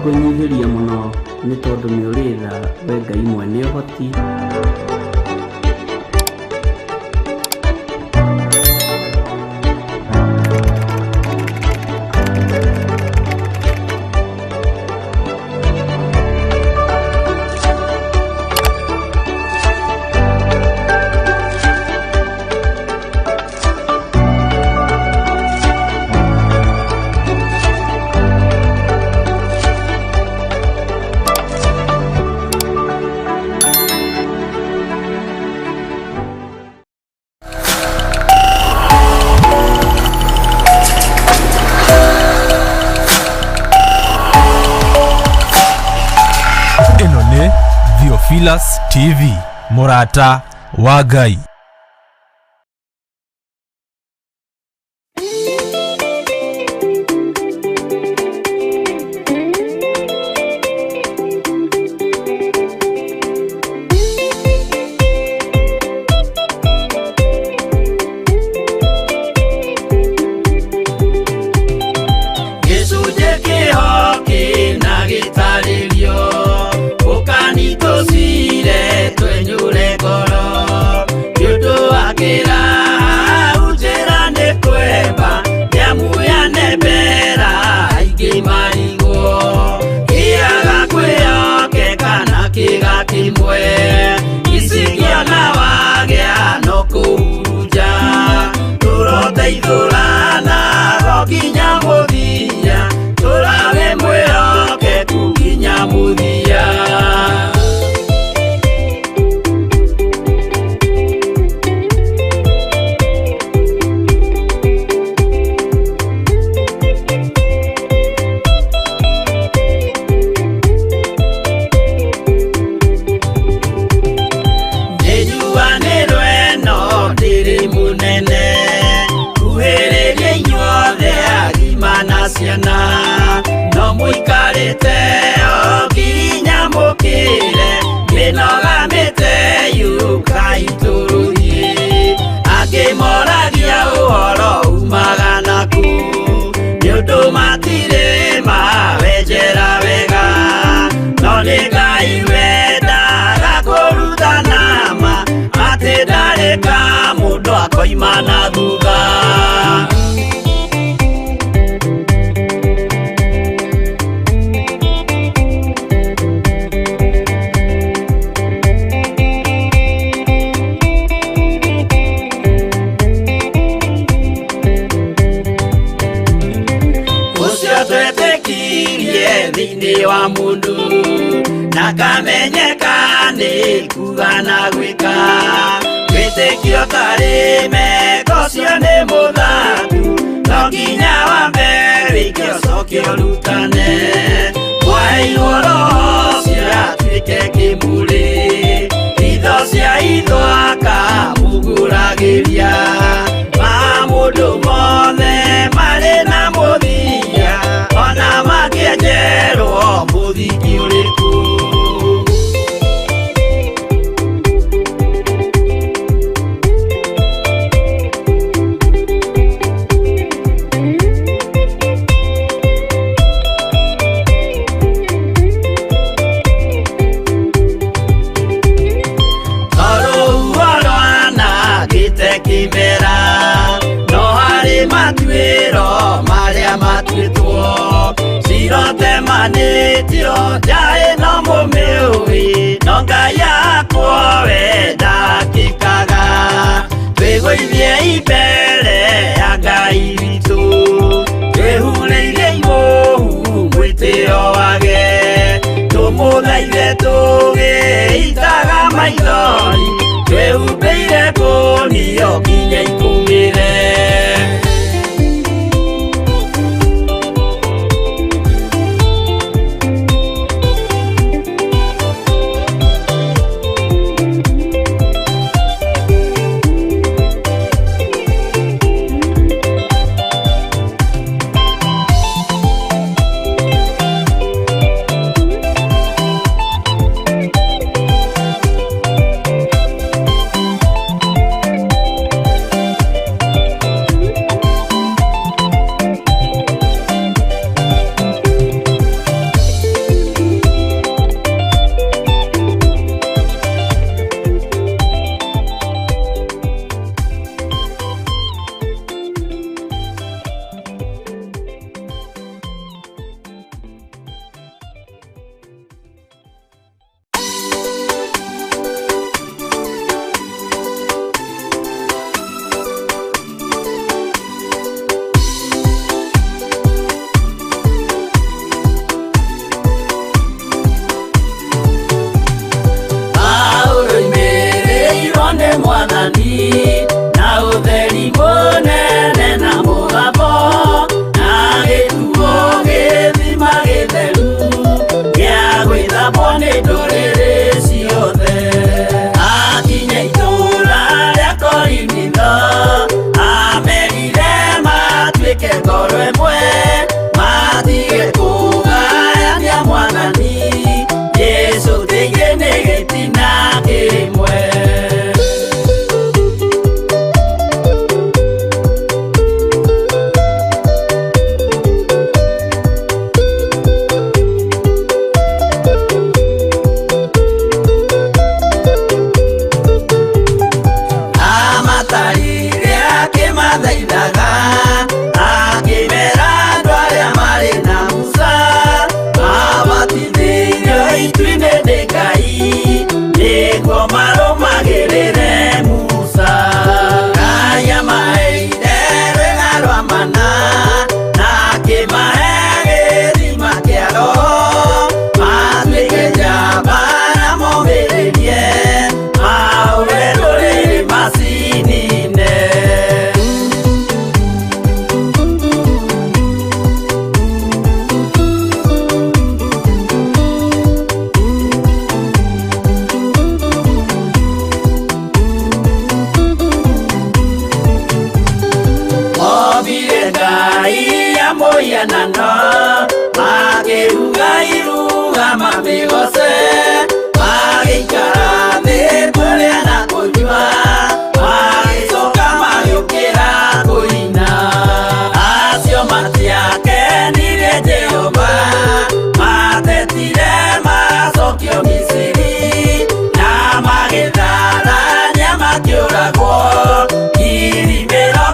kũnyihiria mũno nĩ tondũ nĩ ũrĩtha we Ngai mwene ũhoti. Theophilus TV, Murata wa Ngai. Imana duga usiotwetekirie thini wa mundu nakamenyeka ni kuga na gwika wĩtĩkio tarĩ meko cio nĩ mũthatu no nginya wambe wĩke ũcoke ũrutane waheirwo roho ciatuĩke kĩmũrĩ itho cia ithwaka muguragĩria ma mũndũ mothe marĩ na mũthia ona makĩenjerwo mũthingi ũrĩkũ. Manitio jae no mumeui no Ngai yakwo wenda kikaga twĩgũithie imbere ya Ngai witũ twĩhureirie imũhu mwĩtĩo wage tũmũthaithe tũgĩitaga maithori twĩhumbĩire ngũnio nginya ikumĩre. mwathani na utheri munene na mugambo na gĩtuo gĩthima gĩtheru gĩa gwĩthambwo nĩ ndũrĩrĩ ciothe. Akinya itũũra rĩa Korinitho amerire matuĩke ngoro ĩmwe matige kũgayania mwathani Jesũ thĩinĩ nĩ gĩtina kĩmwe. Amatarire akĩmathaithaga akĩmera andũ arĩa marĩ na Musa mabatithĩrio itu-inĩ nĩ Ngai nĩguo marũmagĩrĩre Musa. Ngai amaheire rwĩga rwa mana na akĩmahe gĩthima kĩa Roho matuĩke njamba na momĩrĩrie maũre ndũrĩrĩ macinine. Ombire Ngai amũhianano makĩruga iruga mamĩgoce magĩikara thĩ kũrĩa na kũnyua magĩcoka magĩũkĩra kũina. Acio matiakenirie Jehova matetire macokio Misiri na magĩtharania makĩũragwo ngiri 23.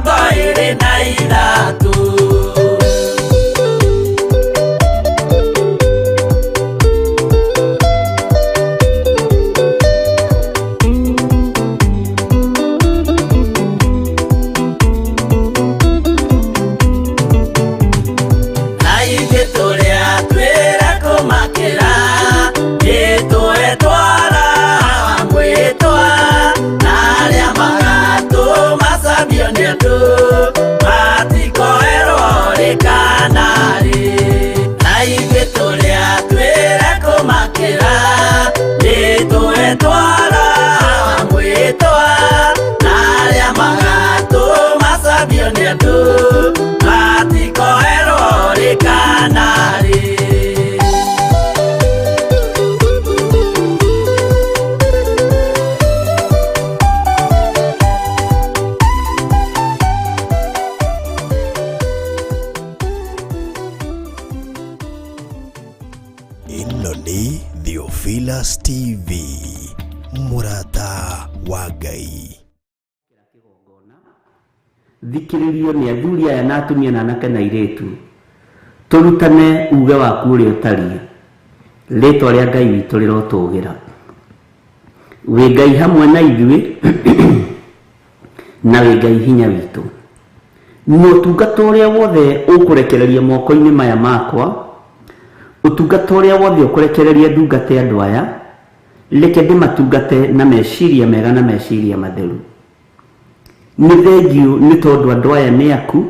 Na ithuĩ tũrĩa twĩra kũmakĩra nĩtwetwara mwĩtwa na arĩa magatũmacambio nĩ andũ matikoerwo rĩkanarĩ. Na ithuĩ tũrĩa twĩra kũmakĩra nĩtwetwara mwĩtwa na arĩa magatũmacambio nĩ andũ matikoerwo rĩkanarĩ. Ĩno nĩ Theophilus TV, mũrata wa Ngai. Thikĩrĩrio nĩ athuri aya na atumia na anake na airĩtu, tũrutane uge waku ũrĩa ũtariĩ. Rĩĩtwa rĩa Ngai witũ rĩrotũgĩra. Wĩ Ngai hamwe na ithuĩ na wĩ Ngai hinya witũ. Mũtungata ũrĩa wothe ũkũrekereria moko-inĩ maya makwa, ũtungata ũrĩa wothe ũkũrekereria ndungate andũ aya, reke ndĩmatungate na meciria mega na meciria matheru. Nĩ thengiũ nĩ tondũ andũ aya nĩ aku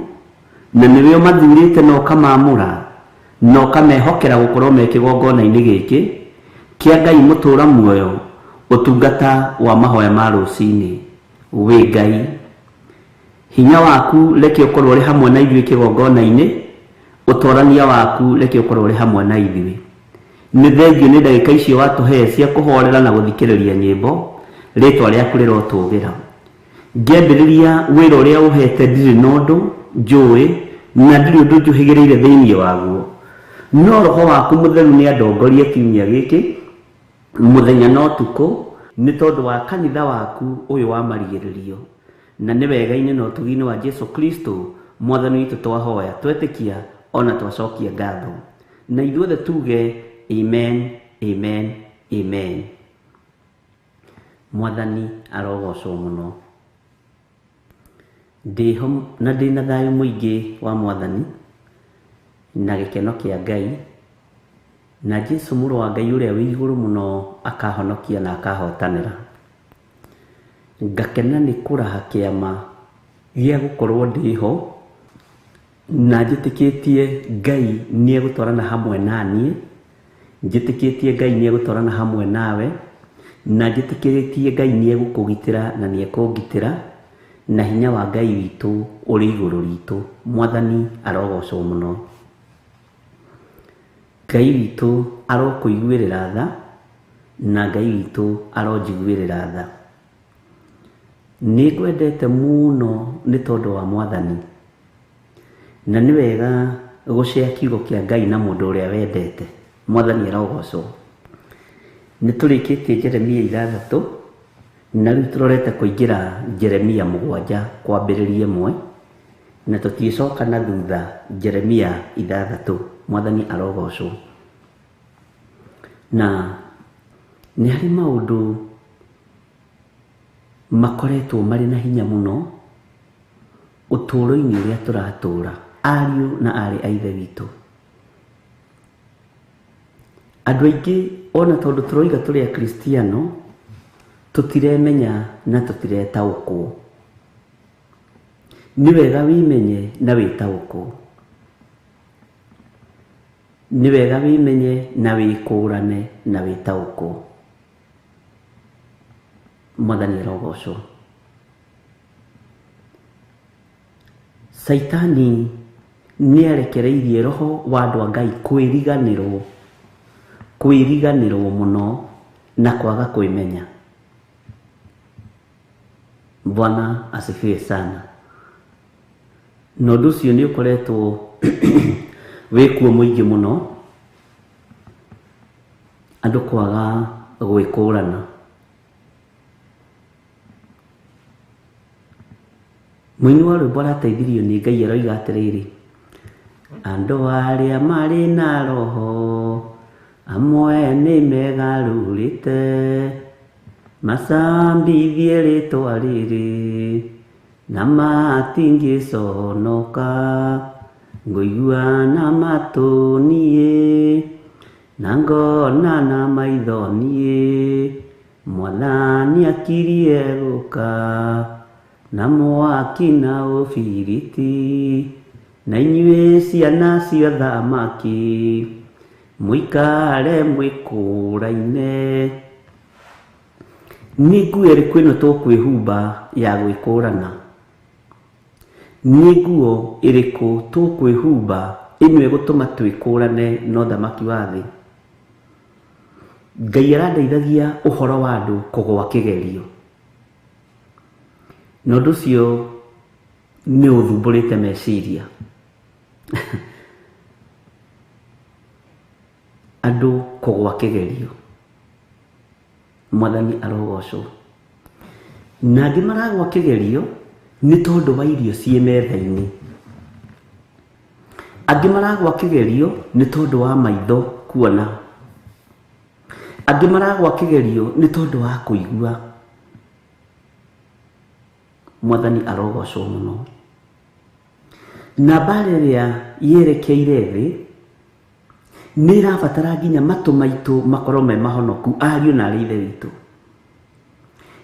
na nĩwe ũmathurĩte na ũkamamũra na ũkamehokera gũkorwo me kĩgongona-inĩ gĩkĩ kĩa Ngai mũtũra muoyo, ũtungata wa mahoya ma rũcinĩ. Wĩ Ngai, hinya waku reke ũkorwo ũrĩ hamwe na ithuĩ kĩgongona-inĩ, ũtorania waku reke ũkorwo ũrĩ hamwe na ithuĩ. Nĩ thengiũ nĩ ndagĩka icio watũhe cia kũhorera na gũthikĩrĩria nyĩmbo, rĩĩtwa rĩaku rĩrotũgĩra. Ngĩambĩrĩria wĩra ũrĩa ũhete ndirĩ na ũndũ njũĩ na ndirĩ ũndũ njũhĩgĩrĩire thĩinĩ waguo, no roho waku mũtheru nĩ andongorie kiumia gĩkĩ mũthenya na ũtukũ, nĩ tondũ wa kanitha waku ũyũ wa marigĩrĩrio, na nĩ wega-inĩ na ũtugi-inĩ wa Jesũ Kristo mwathani witũ twahoya, twetĩkia ona twacokia ngatho, na ithuothe tuge amen, amen, amen. Mwathani arogocwo mũno. Ndĩho na ndĩna thayũ mũingĩ wa Mwathani na gĩkeno kĩa Ngai, na Jesũ mũrũ wa Ngai ũrĩa wĩ igũrũ mũno akahonokia na akahotanĩra. ngakena nĩ kũraha kĩama gĩa gũkorwo ndĩho na njĩtĩkĩtie Ngai nĩ egũtwarana hamwe naniĩ, njĩtĩkĩtie Ngai nĩ egũtwarana hamwe nawe, na njĩtĩkĩtie Ngai nĩ egũkũgitĩra na nĩ ekũngitĩra, na hinya wa Ngai witũ ũrĩ igũrũ ritũ. Mwathani arogocwo mũno. Ngai witũ arokũiguĩrĩra tha na Ngai witũ aronjiguĩrĩra tha. Nĩ ngwendete mũno nĩ tondũ wa Mwathani, na nĩ wega gũcea kiugo kĩa Ngai na mũndũ ũrĩa wendete. Mwathani arogocwo. Nĩ tũrĩkĩtie Jeremia 6 na rĩu tũrorete kũingĩra Jeremia 7 kwambĩrĩria 1 na tũticoka na thutha Jeremia 6. Mwathani arogocwo. Na nĩ harĩ maũndũ makoretwo marĩ na hinya mũno ũtũũro-inĩ ũrĩa tũratũũra, ariũ na arĩ a Ithe witũ. Andũ aingĩ ona tondũ tũroiga tũrĩ a Kristiano tũtiremenya na tũtiretaũkwo. Nĩ wega wĩmenye na wĩtaũkwo. Nĩ wega wĩmenye na wĩkũũrane na wĩtaũkwo. Mwathani arogocwo. Saitani nĩ arekereirie roho wa andũ a Ngai kwĩriganĩrwo mũno na kwaga kwĩmenya. Bwana asifiwe sana. Na ũndũ ũcio nĩ ũkoretwo wĩkuo mũingĩ mũno, andũ kwaga gwĩkũũrana. Mũini wa rwĩmbo arateithirio nĩ Ngai aroiga atĩrĩrĩ, andũ arĩa marĩ na roho amwe nĩ megarũrĩte, macambithie rĩtwa rĩrĩ na matingĩconoka, ngũigua na matũ niĩ na ngona na maitho niĩ, Mwathani akirie gũka na mwaki na ũbiriti, na inyuĩ ciana cia thamaki mũikare mwĩkũũraine. Nĩ nguo ĩrĩkũ ĩno tũkwĩhumba ya gwĩkũũrana? Nĩ nguo ĩrĩkũ tũkwĩhumba ĩno ĩgũtũma twĩkũũrane na ũthamaki wa thĩ? Ngai arandeithagia ũhoro wa andũ kũgũa kĩgerio, na ũndũ ũcio nĩ ũthumbũrĩte meciria. Andũ kũgũa kĩgerio. Mwathani arogocwo. Na angĩ maragũa kĩgerio nĩ tondũ wa irio ciĩ metha-inĩ. Angĩ maragũa kĩgerio nĩ tondũ wa maitho kuona. Angĩ maragũa kĩgerio nĩ tondũ wa kũigua. Mwathani arogocwo mũno. Na mbara ĩrĩa yerekeire thĩ nĩ ĩrabatara nginya matũ maitũ makorwo me mahonoku, ariũ na arĩ Ithe witũ.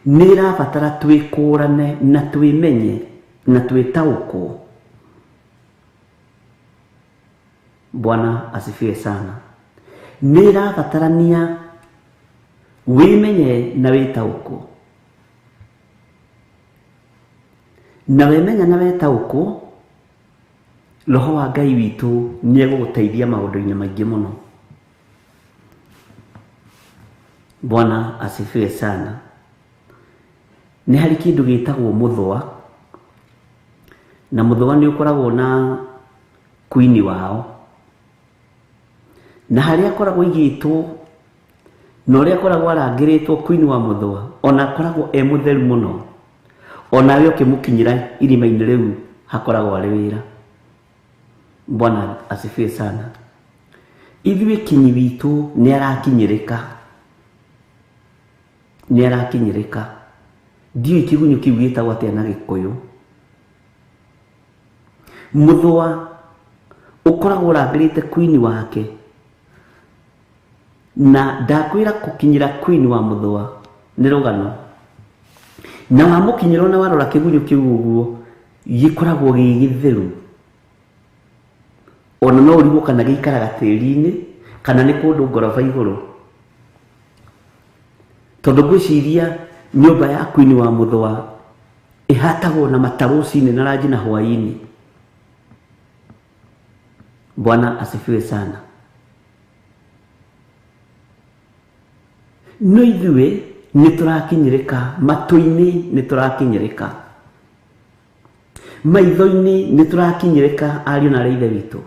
Nĩ ĩrabatara twĩkũũrane na twĩmenye na twĩtaũkwo. Bwana asifiwe sana. Nĩ ĩrabatarania wĩmenye na wĩtaũkwo. Na wĩmenya na wĩtaũkwo, Roho wa Ngai witũ nĩ egũgũteithia maũndũ-inĩ maingĩ mũno. Bwana asifiwe sana. Nĩ harĩ kĩndũ gĩtagwo mũthũa, na mũthũa nĩ ũkoragwo na queen wao, na harĩa akoragwo igĩtwo na ũrĩa akoragwo arangĩrĩtwo queen wa mũthũa, ona akoragwo e mũtheru mũno, onawe ũkĩmũkinyĩra irima-inĩ rĩu hakoragwo arĩ wĩra. Bwana asifiwe sana. Ithuĩ kinyi witũ nĩ arakinyĩrĩka. Nĩ arakinyĩrĩka. Ndiũĩ kĩgunyũ kĩu gĩtagwo atĩa na Gĩkũyũ. Mũthũa ũkoragwo ũrangĩrĩte queen wake, na ndakwĩra gũkinyĩra queen wa mũthũa nĩ rũgano. na wamukinyĩrwo na warora kĩgunyũ kĩu ũguo gĩkoragwo gĩgĩtheru, ona no ũrigwo kana gĩikaraga tĩri-inĩ kana nĩ kũndũ ngoroba igũrũ, tondũ ngwĩciria nyũmba ya Queen wa Mũthũa ihatagwo na mata rũcinĩ na ranji na hwainĩ. Bwana asifiwe sana. No ithuĩ nĩtũrakinyĩrĩka, matũ-inĩ nĩtũrakinyĩrĩka, maitho-inĩ nĩtũrakinyĩrĩka, ariũ na arĩa ithe witũ,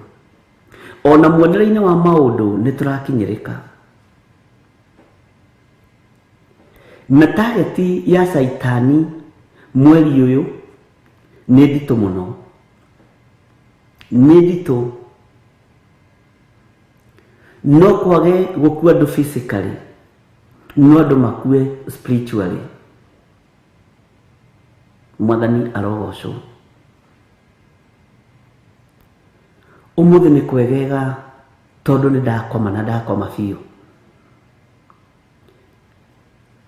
ona muonere-inĩ wa maũndũ nĩtũrakinyĩrĩka. Na targeti ya Saitani mweri ũyũ nĩ nditũ mũno, nĩ nditũ. No kwage gũkua andũ physically, no andũ makue spiritually. Mwathani arogocwo. Ũmũthĩ nĩ kwegega tondũ nĩ ndakoma na ndakoma biũ.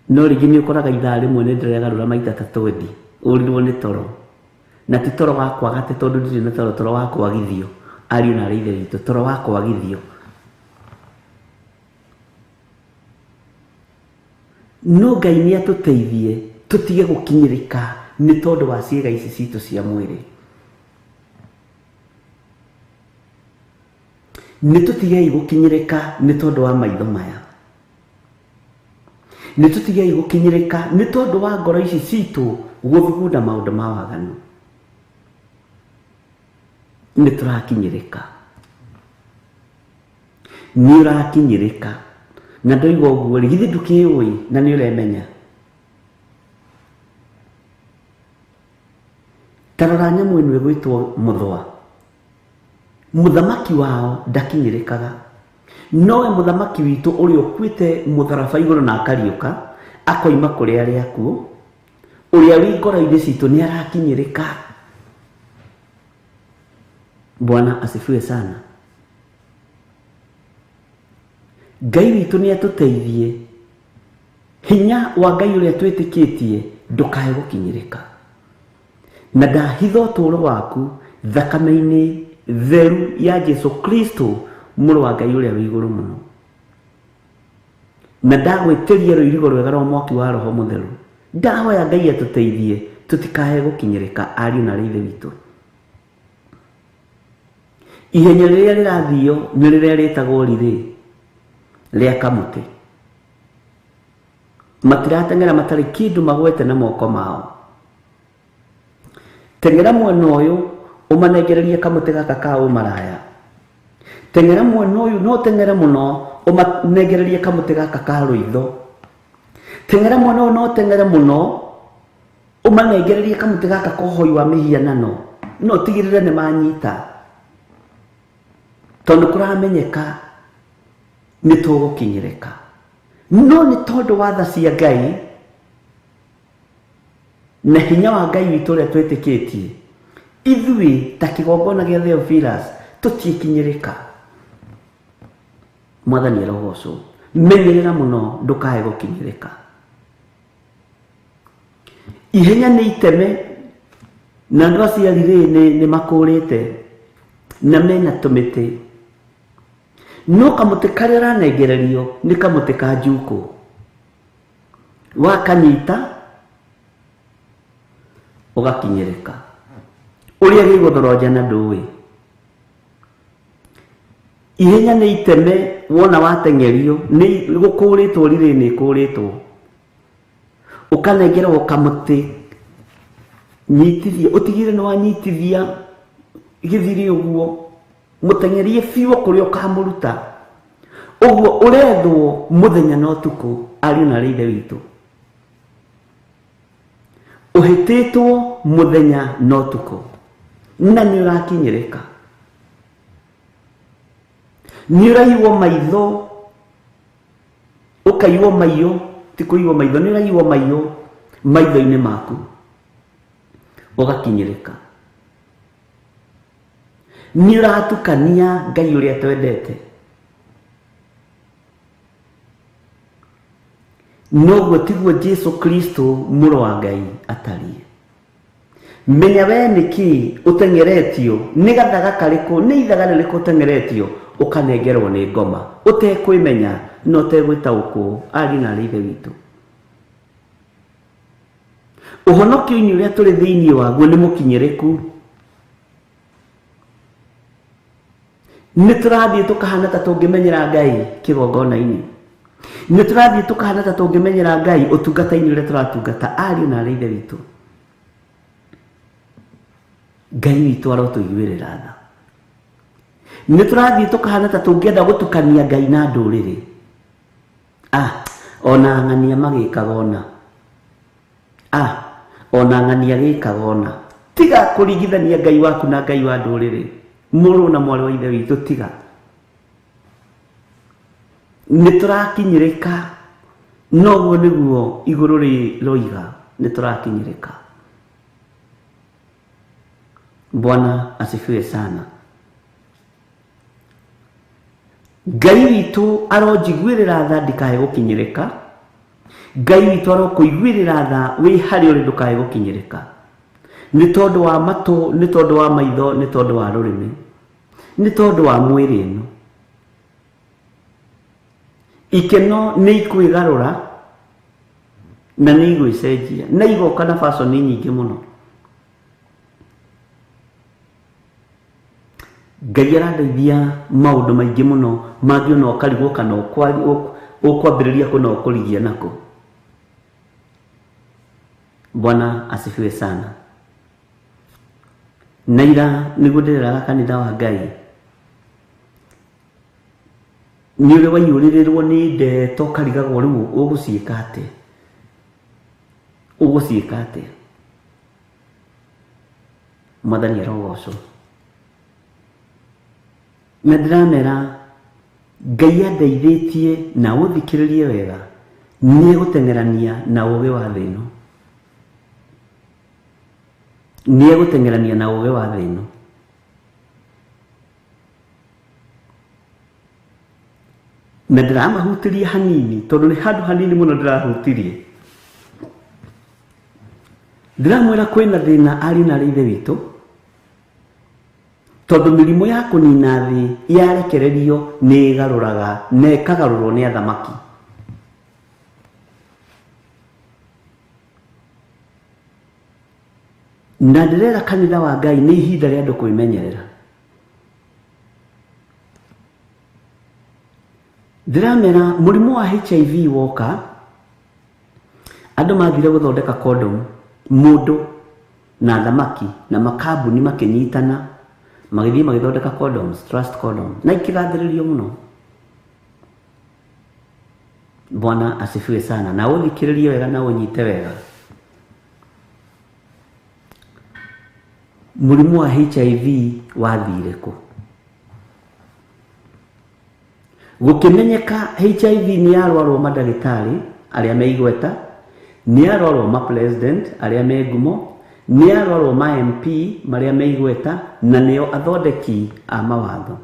No rĩngĩ nĩ ũkoraga ithaa rĩmwe nĩ ndĩregarũra maita ta 20 ũrirwo nĩ toro, na ti toro wa kwaga te tondũ ndirĩ na toro, toro wa kwagithio, ariũ na arĩa ithe witũ, toro wa kwagithio. No Ngai nĩ atũteithie tũtige gũkinyĩrĩka nĩ tondũ wa ciĩga ici citũ cia mwĩrĩ. Nĩ tũtigei gũkinyĩrĩka nĩ tondũ wa maitho maya, nĩ tũtigei gũkinyĩrĩka nĩ tondũ wa ngoro ici citũ gũthugunda maũndũ ma waganu. Nĩ tũrakinyĩrĩka, nĩ ũrakinyĩrĩka, na ndoiga ũguo rĩ, githĩ ndũkĩũĩ na nĩ ũremenya? Tarora nyamũ ĩno ĩgwĩtwo Mũthũa, mũthamaki wao ndakinyĩrĩkaga. Nowe mũthamaki witũ ũrĩa ũkuĩte mũtharaba igũrũ na akariũka akoima kũrĩ arĩa akuũ, ũrĩa wĩ ngoro-inĩ citũ nĩ arakinyĩrĩka. Bwana asifiwe sana. Ngai witũ nĩ atũteithie, hinya wa Ngai ũrĩa twĩtĩkĩtie ndũkae gũkinyĩrĩka, na ndahitha ũtũũro waku thakame-inĩ theru ya Jesu Kristo, mũrũ wa Ngai ũrĩa wĩ igũrũ mũno, na ndagwĩtĩria rũirigo rwega rwa mwaki wa Roho Mũtheru. Ndahoya Ngai atũteithie tũtikae gũkinyĩrĩka, ariũ na arĩa ithe witũ. Ihenya rĩrĩa rĩrathio nĩ rĩrĩa rĩtagwo rĩrĩ rĩa kamũtĩ. Matirateng'era matarĩ kĩndũ magwete na moko mao. Teng'era mwena ũyũ ũmanengererie kamũtĩ gaka ka ũmaraya. Teng'era mwena ũyũ no teng'ere mũno ũmanengererie kamũtĩ gaka ka rũitho. Teng'era mwena ũyũ no teng'ere mũno ũmanengererie kamũtĩ gaka ka ũhoi wa mĩhianano. No tigĩrĩre nĩ manyita, tondũ kũramenyeka nĩ tũgũkinyĩrĩka. No nĩ tondũ wa tha cia Ngai na hinya wa Ngai witũ ũrĩa twĩtĩkĩtie, ithuĩ ta kĩgongona gĩa Theophilus tũtiĩkinyĩrĩka. Mwathani arogocwo. Menyerera mũno ndũkae gũkinyĩrĩka. Ihenya nĩ iteme, na andũ acio nĩ makũrĩte na mena tũmĩtĩ. No kamũtĩ karĩa ũranengererio nĩ kamũtĩ ka njukũ. Wakanyita ũgakinyĩrĩka. Ũrĩa gĩgũthoroja na ndũĩ. Ihenya nĩ iteme, wona wateng'erio nĩ gũkũrĩtwo, rĩrĩ nĩ kũrĩtwo, ũkanengerwo kamũtĩ. Nyitithia, ũtigĩrĩre nĩ wanyitithia gĩthiri ũguo, mũteng'erie biũ kũrĩa ũkamũruta. Ũguo ũrethwo mũthenya na ũtukũ, ariũ na arĩa ithe witũ. Ũhĩtĩtwo mũthenya na ũtukũ, na nĩ ũrakinyĩrĩka. Nĩ ũraiywo maitho, ũkaiywo maiyũ, ti kũiywo maitho, nĩ ũraiywo maiyũ maitho-inĩ maku, ũgakinyĩrĩka. Nĩ ũratukania Ngai ũrĩa twendete. noguo tiguo Jesu Kristo mũrũ wa Ngai atariĩ. Menya we nĩkĩ ũtengeretio nĩ gathaga karĩkũ, nĩ ithaga rĩrĩkũ ũtengeretio ũkanengerwo nĩ ngoma ũtekwĩmenya na ũtegwĩtaũkwo ari na ithe witũ. Ũhonokio-inĩ ũrĩa tũrĩ thĩinĩ waguo nĩ mũkinyĩrĩku. Nĩ tũrathiĩ tũkahana ta tũngĩmenyera Ngai kĩgongona-inĩ. Nĩ tũrathiĩ tũkahana ta tũngĩmenyera Ngai ũtungata-inĩ ũrĩa tũratungata ariũ na ithe witũ. Ngai witũ arotũiguĩrĩra tha. Nĩ tũrathiĩ tũkahana ta tũngĩenda gũtukania Ngai na ndũrĩrĩ. Ona ng'ania magĩkaga ona. Ona ng'ania gĩkaga ona. Tiga kũringithania Ngai waku na Ngai wa ndũrĩrĩ. Mũrũ na mwarĩ wa ithe witũ tiga. Nĩ tũrakinyĩrĩka, noguo nĩguo igũrũ rĩroiga, nĩ tũrakinyĩrĩka. Bwana asifiwe sana. Ngai witũ aronjiguĩrĩra tha ndikae gũkinyĩrĩka. Ngai witũ arokũiguĩrĩra tha wĩ harĩ ũrĩ ndũkae gũkinyĩrĩka. Nĩ tondũ wa matũ, nĩ tondũ wa maitho, nĩ tondũ wa rũrĩmĩ, nĩ tondũ wa mwĩrĩ ĩno. Ikeno nĩ ikwĩgarũra na nĩ igwĩcenjia na igoka na fashion nyingĩ mũno. Ngai arandeithia maũndũ maingĩ mũno mangĩona ũkarigwo kana ũkwambĩrĩria kũna ũkũrigia nako. Bwana asifiwe sana. Naira nĩguo ndĩreraga kanitha wa Ngai. Nĩ ũrĩ waiyũrĩrĩrwo nĩ ndeto karigagwo rĩu ũgũciĩka atĩa. Ũgũciĩka atĩa. Mwathani arogocwo. Na ndĩramera Ngai andeithĩtie na ũthikĩrĩrie wega nĩ egũteng'erania na ũũgĩ wa thĩ ĩno. Nĩ egũteng'erania na ũũgĩ wa thĩ ĩno. Na ndĩramahutirie hanini tondũ nĩ handũ hanini mũno ndĩrahutirie. Ndĩramwĩra kwĩna thĩna ariũ na ithe witũ, tondũ mĩrimũ ya kũnina thĩ yarekererio nĩ ĩgarũraga na ĩkagarũrwo nĩ athamaki. Na ndĩrera kanitha wa Ngai nĩ ihinda rĩa andũ kwĩmenyerera. Ndĩramera mũrimũ wa HIV woka, andũ mathire gũthondeka condom, mũndũ na athamaki na makambuni makĩnyitana magĩthiĩ magĩthondeka condoms, trust condom, na ikĩgathĩrĩrio mũno. Bwana asifiwe sana na ũthikĩrĩrie wega na ũnyite wega. Mũrimũ wa HIV wathire kũ? Gũkĩmenyeka HIV nĩ yarwarwo mandagĩtarĩ arĩa me igweta, nĩ yarwarwo ma president arĩa me ngumo, nĩ yarwarwo ma MP marĩa me igweta, na nĩo athondeki a mawatho.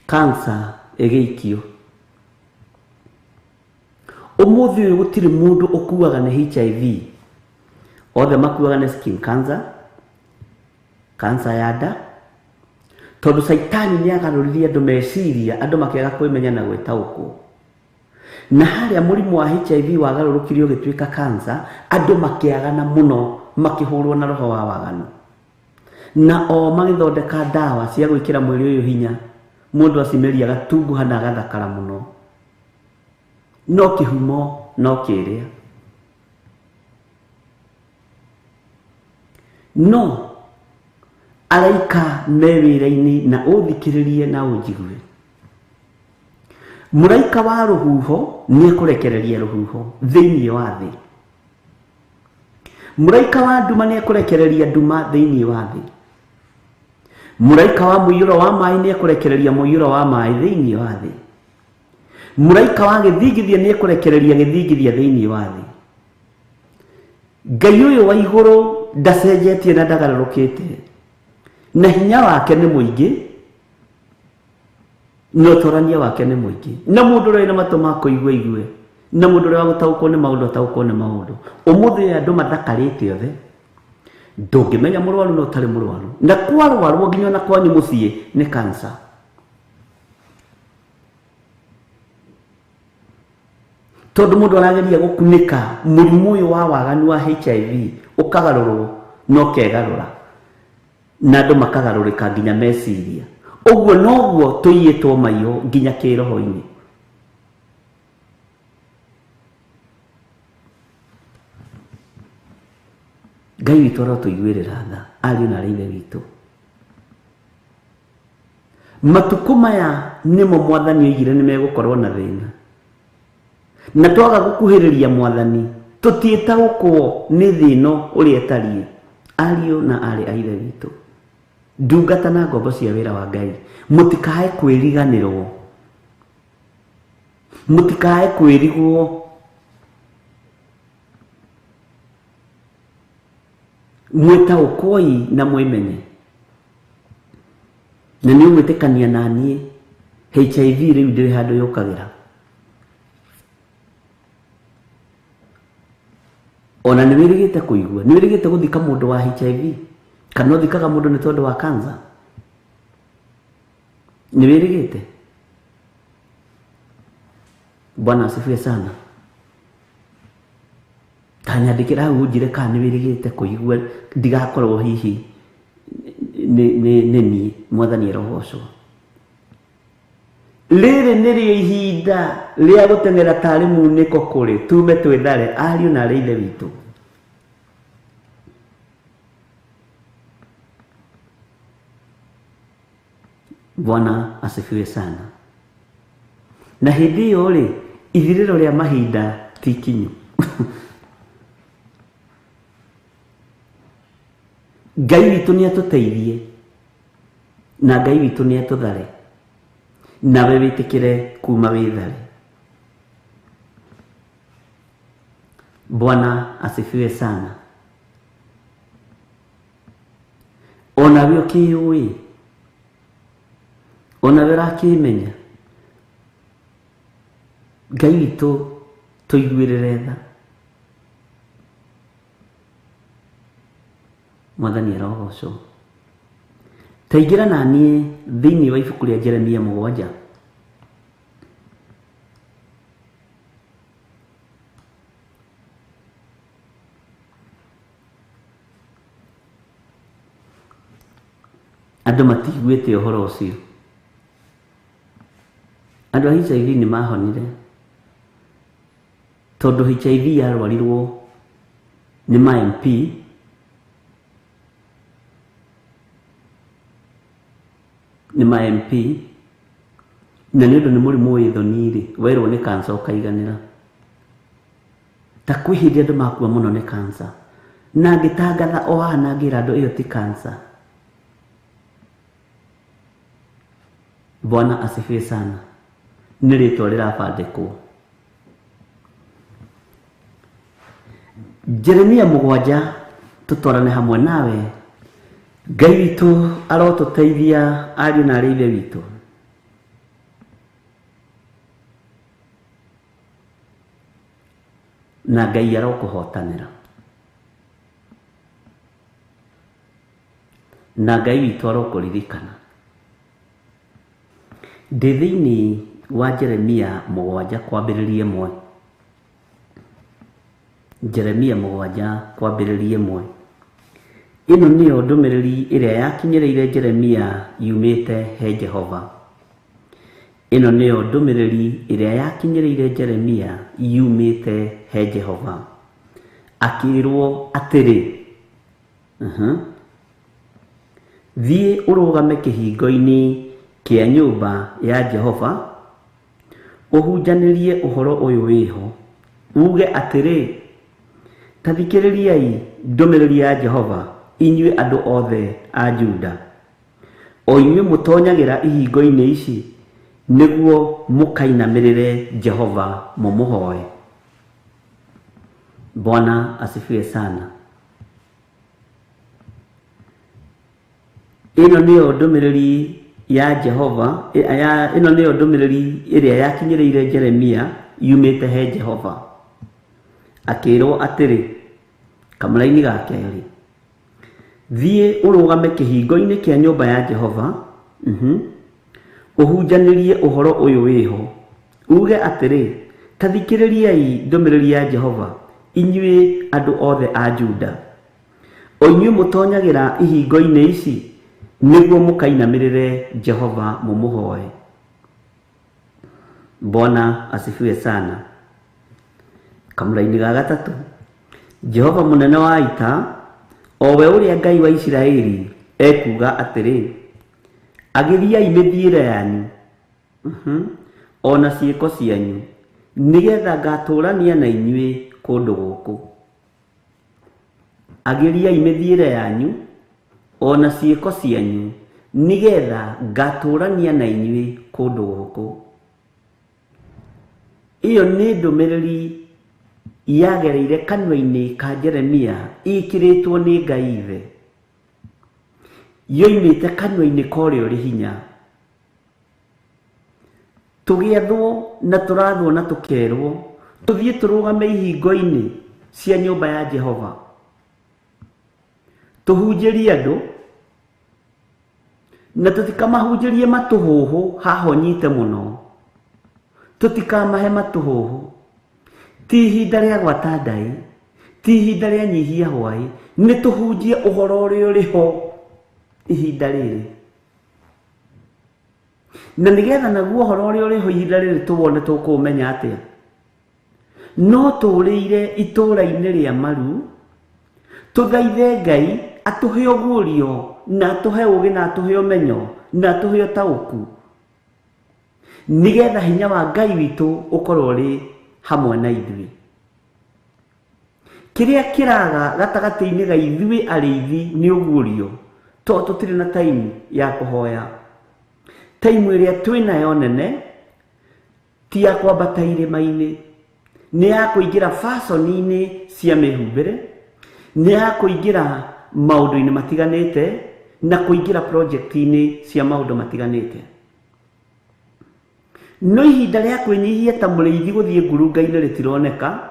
Cancer ĩgĩikio. Ũmũthĩ ũyũ gũtirĩ mũndũ ũkuaga nĩ HIV. Othe makuaga nĩ skin cancer, cancer ya nda, tondũ Saitani nĩ agarũririe andũ meciria, andũ makĩaga kwĩmenya na gwĩtaũkwo. Na harĩa mũrimũ wa HIV wagarũrũkirio ũgĩtuĩka cancer, andũ makĩagana mũno, makĩhũrwo na roho wa waganu. Na o magĩthondeka ndawa cia gwĩkĩra mwĩrĩ ũyũ hinya, mũndũ acimeria agatunguha na agathakara mũno. No kĩhumo no kĩrĩa. No araika me wĩra-inĩ na ũthikĩrĩrie na ũnjigue. Mũraika wa rũhuho nĩ ekũrekereria rũhuho thĩinĩ wa thĩ. Mũraika wa nduma nĩ ekũrekereria nduma thĩinĩ wa thĩ. Mũraika wa mũiyũro wa maaĩ nĩ ekũrekereria mũiyũro wa maaĩ thĩinĩ wa thĩ. Mũraika wa gĩthingithia nĩ ekũrekereria gĩthingithia thĩinĩ wa thĩ. Ngai ũyũ wa igũrũ ndacenjetie na ndagarũrũkĩte, na hinya wake nĩ mũingĩ, no torania wake nĩ mũingĩ na mũndũ ũrĩa na matũ ma kũigua igue na mũndũ ũrĩa wa gũtaũkwo nĩ maũndũ ataũkwo nĩ maũndũ ũmũthĩ andũ mathakarĩte othe ndũngĩmenya mũrwaru no ũtarĩ mũrwaru na kwarwarwo nginya na kwanyu mũciĩ nĩ cancer. Tondũ mũndũ arageria gũkunĩka mũrimũ ũyũ wa waganu wa HIV ũkagarũrwo no kegarũra na andũ makagarũrĩka nginya meciria. Ũguo noguo tũiyĩtwo maiyũ nginya kĩroho-inĩ. Ngai witũ arotũiguĩrĩra tha ariũ na arĩ ithe witũ. Matukũ maya nĩmo Mwathani oigire nĩ megũkorwo na thĩna, na twaga gũkuhĩrĩria Mwathani tũtiĩtaũkwo nĩ thĩ ĩno ũrĩa ĩtariĩ. Ariũ na arĩ a ithe witũ, ndungata na ngombo cia wĩra wa Ngai, mũtikae kwĩriganĩrwo, mũtikae kwĩrigwo. Mwĩtaũkwoi na mwĩmenye. Na nĩ ũgwĩtĩkania na niĩ HIV rĩu ndĩrĩ handũ yũkagĩra. Ona nĩ wĩrĩgĩte kũigua, nĩ wĩrĩgĩte gũthika mũndũ wa HIV kana ũthikaga mũndũ nĩ tondũ wa cancer? Nĩ wĩrĩgĩte? Bwana asifiwe sana. Kanyandĩkĩra hau ũnjĩre kana nĩ wĩrĩgĩte kũigua, ndigakorwo hihi nĩ niĩ. Mwathani arogocwo. Rĩrĩ nĩrĩo ihinda rĩa gũteng'era tarĩ munĩko kũrĩ tume twĩthare ariũ na arĩ ithe witũ. Bwana asifiwe sana. Na hĩndĩ ĩyo rĩ, ithirĩro rĩa mahinda ti kinyu. Ngai witũ nĩ atũteithie na Ngai witũ nĩ atũthare, nawe wĩtĩkĩre kuma wĩthare. Bwana asifiwe sana. Onawe ũkĩũĩ, onawe ũrakĩmenya, Ngai witũ tũiguĩrĩre tha. Mwathani arogocwo. Taingĩra na niĩ thĩinĩ wa ibuku rĩa Jeremia 7. Andũ matiguĩte ũhoro ũcio. Andũ a HIV nĩ mahonire, tondũ HIV yarwarirwo nĩ ma MP na nĩ ũndũ nĩ mũrimũ wĩ thoni-rĩ, werwo nĩ cancer ũkaiganĩra. Ta kwĩ hĩndĩ andũ makua mũno nĩ cancer, na ngĩtangatha o haha na ngĩra andũ ĩyo ti cancer. Bwana asifiwe sana. Nĩ rĩtwa rĩrabandĩkwo. Jeremia 7, tũtwarane hamwe nawe. Ngai witũ arotũteithia ariũ na arĩ ithe witũ. Na Ngai arokũhotanĩra. Na Ngai witũ arokũririkana. Ndĩ thĩinĩ wa Jeremia 7 kwambĩrĩria 1. Jeremia 7 kwambĩrĩria 1. Ĩno nĩyo ndũmĩrĩri ĩrĩa yakinyĩrĩire Jeremia yumĩte he Jehova. Ĩno nĩyo ndũmĩrĩri ĩrĩa yakinyĩrĩire Jeremia yumĩte he Jehova. Akĩrwo atĩrĩ, thiĩ ũrũgame kĩhingo-inĩ kĩa nyũmba ya Jehova, ũhunjanĩrie ũhoro ũyũ wĩho, uge atĩrĩ, ta thikĩrĩriai ndũmĩrĩri ya Jehova, inyuĩ andũ othe a Juda, o inyuĩ mũtonyagĩra ihingo-inĩ ici, nĩguo mũkainamĩrĩre Jehova mũmũhoe. Bwana asifiwe sana. Ĩno nĩyo ndũmĩrĩri ya Jehova ino niyo ndumiriri iria yakinyiriire Jeremia yumite he Jehova akirwo atiri kamulaini ga keri thie urugame kihingo-ini kia nyumba ya Jehova uhunjanirie uhoro uyu wiho uge atiri tathikiririai ndumiriri ya Jehova inyue andu othe a Juda oinyue mutonyagira ihingo-ini ici niguo mukainamirire Jehova mumuhoe. Bwana asifiwe sana. Kamulaini ga gatatu Jehova munene wa ita owe uria Ngai wa Isiraeli ekuga atiri agithiai mithiire yanyu ona ciiko cianyu nigetha ngaturania na inyue kundu guku. Agiriai mithiire yanyu ona ciiko cianyu nigetha ngaturania na inyue kundu guku. Iyo ni ndumiriri yagereire kanwa-ini ka Jeremia ikiritwo ni Ngai ithe yoimite kanwa-ini korio ri hinya tugiethwo na turathwo na tukerwo tuthie turugame ihingo-ini cia nyumba ya Jehova tuhunjirie andu na tutikamahunjirie matuhuhu haho nyite muno tutikamahe matuhuhu ti ihinda ria gwata ndai ti ihinda ria nyihia hwai ni tuhunjie uhoro uria uriho ihinda riri na nigetha naguo uhoro uria uriho ihinda riri tuwone tukumenya atia no turire itura-ini ria maru tuthaithe Ngai atuhe ugurio na atuhe ugi na atuhe umenyo na atuhe utauku nigetha hinya wa Ngai witu ukorwo ri hamwe na ithui. Kiria kiraga gatagati-ini ga ithui ariithi ni ugurio to tutire na time ya kuhoya. Time iria twinayo nene ti ya kwambata irima-ini ni ya kuingira fashion-ini cia mihumbire ni ya kuingira maundu-ini matiganite na kuingira project-ini cia maundu matiganite. No ihinda ria kwinyihia ta muriithi guthie ngurunga-ini ritironeka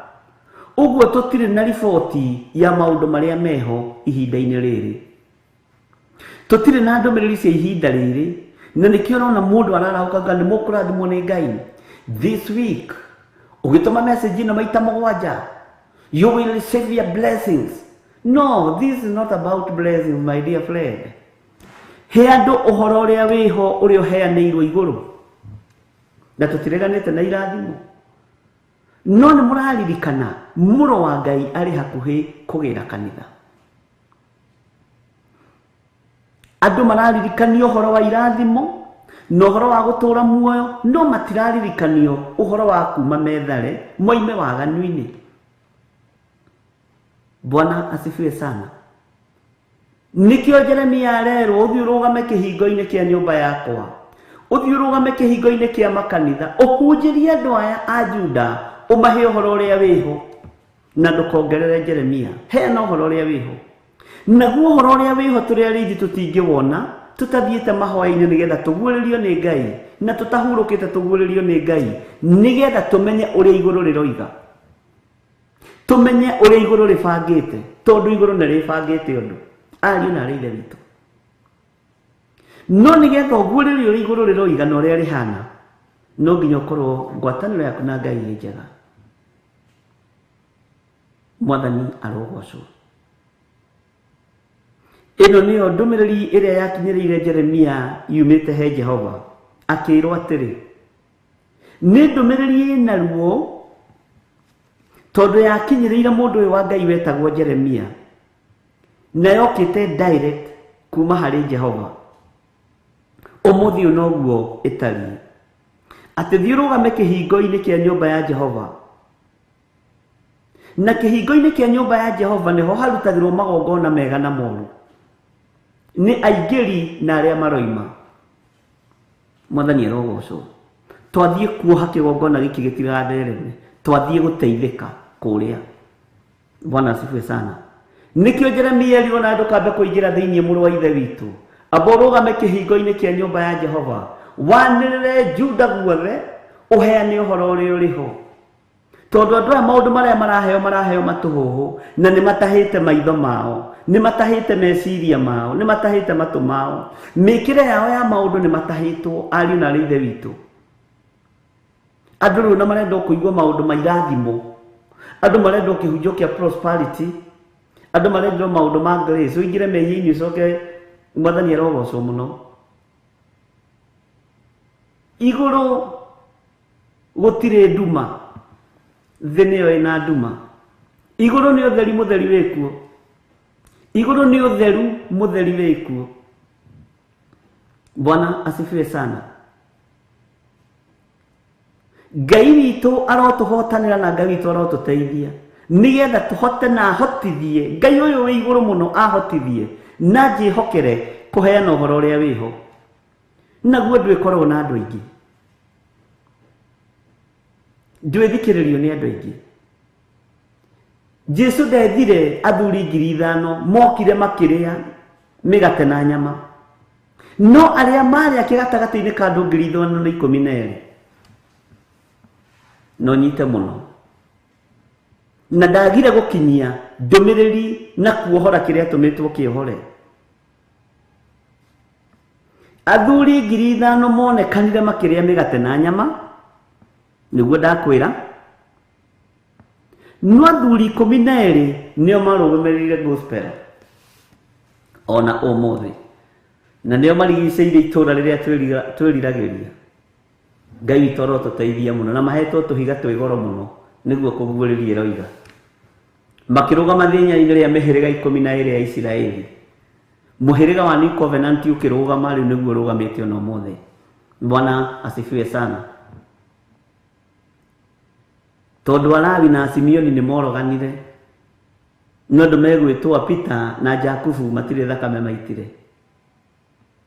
uguo tutire na riboti ya maundu maria meho ihinda-ini riri tutire na ndumiriri cia ihinda riri na nikio urona mundu araraukaga ni mukurathimwo ni Ngai this week ugituma message ino maita 7 you will receive your blessings. No, this is not about blessings, my dear friend. He andu uhoro uria wiho uria uheanirwo iguru na tutireganite na irathimo no ni muraririkana muro wa Ngai ari hakuhi kugira kanitha. Andu mararirikanio uhoro wa irathimo no uhoro wa gutura muoyo no matiraririkanio uhoro wa kuma methare moime waganu-ini. Bwana asifiwe sana. Nikio Jeremia arerwo uthie urugame kihingo-ini kia nyumba yakwa uthie urugame kihingo-ini kia makanitha uhunjirie andu aya a Juda umahe uhoro uria wiho na ndukongerere Jeremia heana uhoro uria wiho naguo uhoro uria wiho turi arithi tutingiwona tutathiite mahoya-ini nigetha tuguuririo ni Ngai na tutahurukite tuguuririo ni Ngai nigetha tumenye uria iguru riroiga tumenye uria iguru ribangite tondu iguru ni ribangite undu ariu na areithe witu no nigetha uguuririo uria iguru riroiga na uria rihana no nginya ukorwo ngwataniro yaku na Ngai ni njega. Mwathani arogocwo. Ino niyo ndumiriri iria yakinyiriire Jeremia yumite he Jehova akirwo atiri ni ndumiriri ina ruo tondu yakinyiriire mundu uyu wa Ngai wetagwo Jeremia na yokite direct kuma hari Jehova. Umuthi unoguo itari ati thie urugame kihingo-ini kia nyumba ya Jehova na kihingo-ini kia nyumba ya Jehova niho harutagirwo magongona mega na moru ni aingiri na aria maroima. Mwathani arogocwo. Twathie kuoha kigongona giki gitigathereme twathie guteithika kuria. Bwana asifiwe sana. Nikio Jeremia riona andu kambe kuingira thiini muru wa ithe witu aborugame kihingo-ini kia nyumba ya Jehova wanirire Juda guothe uheane uhoro uria uriho tondu andu aya maundu maria maraheo matuhuhu na ni matahite maitho mao ni matahite meciria mao ni matahite matu mao mikire yao ya maundu ni matahitwo ariu na ithe witu andu riu na marenda kuigua maundu mairathimo andu marenda kihunjo kia prosperity andu marenda maundu ma grace uingire mehini ucoke mwathani arogocwo muno iguru gutire nduma thĩ nĩyo ĩna nduma igũrũ nĩ ũtheri mũtheri wĩkuo igũrũ nĩ ũtheru mũtheri wĩkuo Bwana asifiwe sana Ngai witũ arotũhotanĩra na Ngai witũ arotũteithia nĩgetha tũhote na ahotithie Ngai ũyũ wĩ igũrũ mũno ahotithie na njĩhokere kũheana ũhoro ũrĩa wĩho naguo ndwĩkoragwo na andũ aingĩ ndwĩthikĩrĩrio nĩ andũ aingĩ Jesu ndethire athuri 5,000 mokire makĩrĩa mĩgate na nyama no arĩa marĩa gatagatĩ-inĩ ka andũ 12,000 no nyite mũno na ndagire gũkinyia ndũmĩrĩri na kuohora kĩrĩa atũmĩtwo kĩohore athuri 5,000 monekanire makĩrĩa mĩgate na nyama niguo ndakwĩra no athuri 12 nĩo marũgamĩrĩire gospel ona ũmũthĩ na nĩo marigicĩirie itũũra rĩrĩa twĩriragĩria Ngai witũ arotũteithia mũno na mahetwo tũhiga twĩ goro mũno nĩguo kũguũrĩria roiga makĩrũgama thĩnya-inĩ rĩa mĩhĩrĩga 12 ya Isiraeli mũhĩrĩga wa New Covenant ũkĩrũgama rĩu nĩguo ũrũgamĩte ona ũmũthĩ Bwana asifiwe sana tondu Alawi na Simeoni ni moroganire no andu megwitwa Peter na Jakubu matire thakame maitire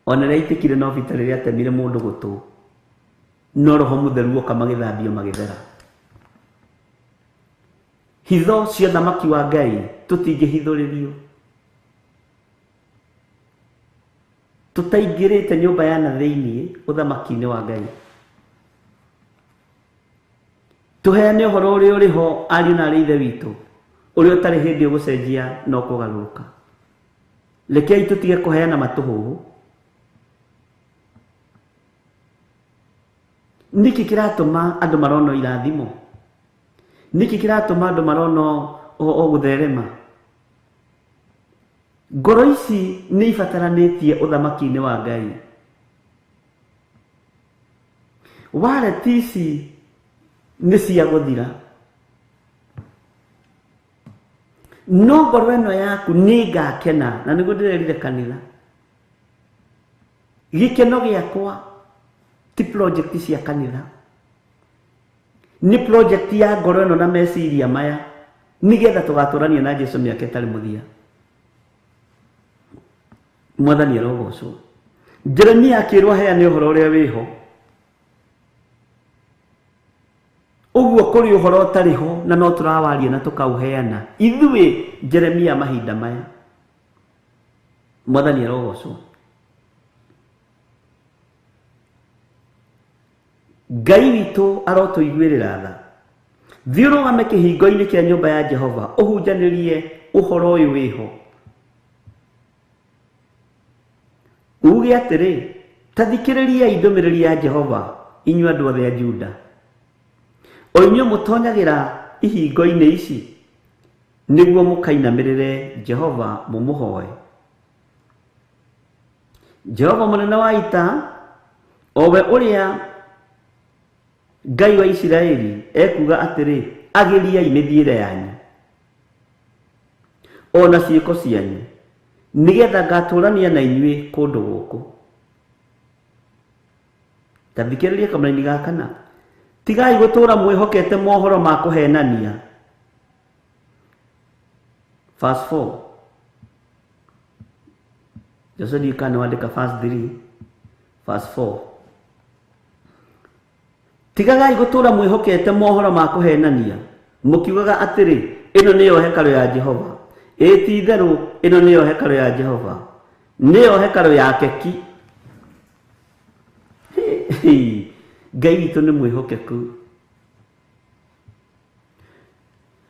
ona reitikire no Peter riria atemire mundu gutu no roho mutheru oka magithambio magithera hitho cia thamaki wa Ngai tutingihithuririo tutaingirite nyumba ya na thiini uthamaki-ini wa Ngai tuheane ũhoro ũrĩa ũrĩho ariũ na ithe witũ ũrĩa ũtarĩ hĩndĩ ũgũcenjia no kũgarũrũka rekei tũtige kũheana matũhũhũ niki kiratũma andũ marona irathimo niki kiratũma andũ marona o gũtherema ngoro ici nĩ ibataranĩtie ũthamaki-inĩ wa Ngai wareti ici nĩ cia gũthira no ngoro ĩno yaku nĩ ngakena na nĩguo ndĩrerire kanitha gĩkeno gĩakwa ti project cia kanitha nĩ project ya ngoro ĩno na meciria maya nĩgetha tũgatũrania na Jesũ mĩaka ĩtarĩ mũthia Mwathani arogocwo Jeremia akĩrwo heane ũhoro ũrĩa wĩho uguo kuri uhoro tariho na no turawaria na tukauheana ithuĩ Jeremia mahinda maya Mwathani arogocwo Ngai witũ arotũiguĩrĩra tha thiĩ ũrũgame kĩhingo-inĩ kĩa nyũmba ya Jehova ũhunjanĩrie ũhoro ũyũ wĩho uge atĩrĩ ta thikĩrĩriai ndũmĩrĩri ya Jehova inyuĩ andũ othe a Juda o inyuĩ mũtonyagĩra ihingo-inĩ ici nĩguo mũkainamĩrĩre Jehova mũmũhoe Jehova mũnene wa ita o we ũrĩa Ngai wa Isiraeli ekuga atĩrĩ agĩriai mĩthiĩre yanyu ona ciĩko cianyu nĩgetha ngatũrania na inyuĩ kũndũ gũkũ ta thikĩrĩria kamũraini gakana tigai gũtũra mwĩhokete mohoro ma kũhenania verse 4 Joshua kana wandika verse 3 verse 4 tigagai gũtũra mwĩhokete mohoro ma kũhenania mũkiugaga atĩrĩ ĩno nĩyo hekarũ ya Jehova ĩti itherũ ĩno nĩyo hekarũ ya Jehova nĩyo hekarũ ya keki. Ngai witũ nĩ mwĩhokeku.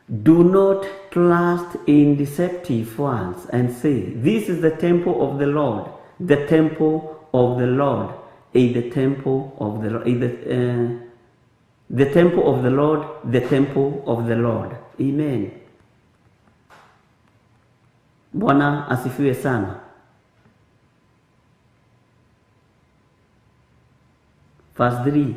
Do not trust in deceptive ones and say, this is the temple of the Lord, the temple of the Lord, the temple of the Lord, the temple of the Lord, the temple of the Lord. Amen. Bwana asifiwe sana. Verse 3.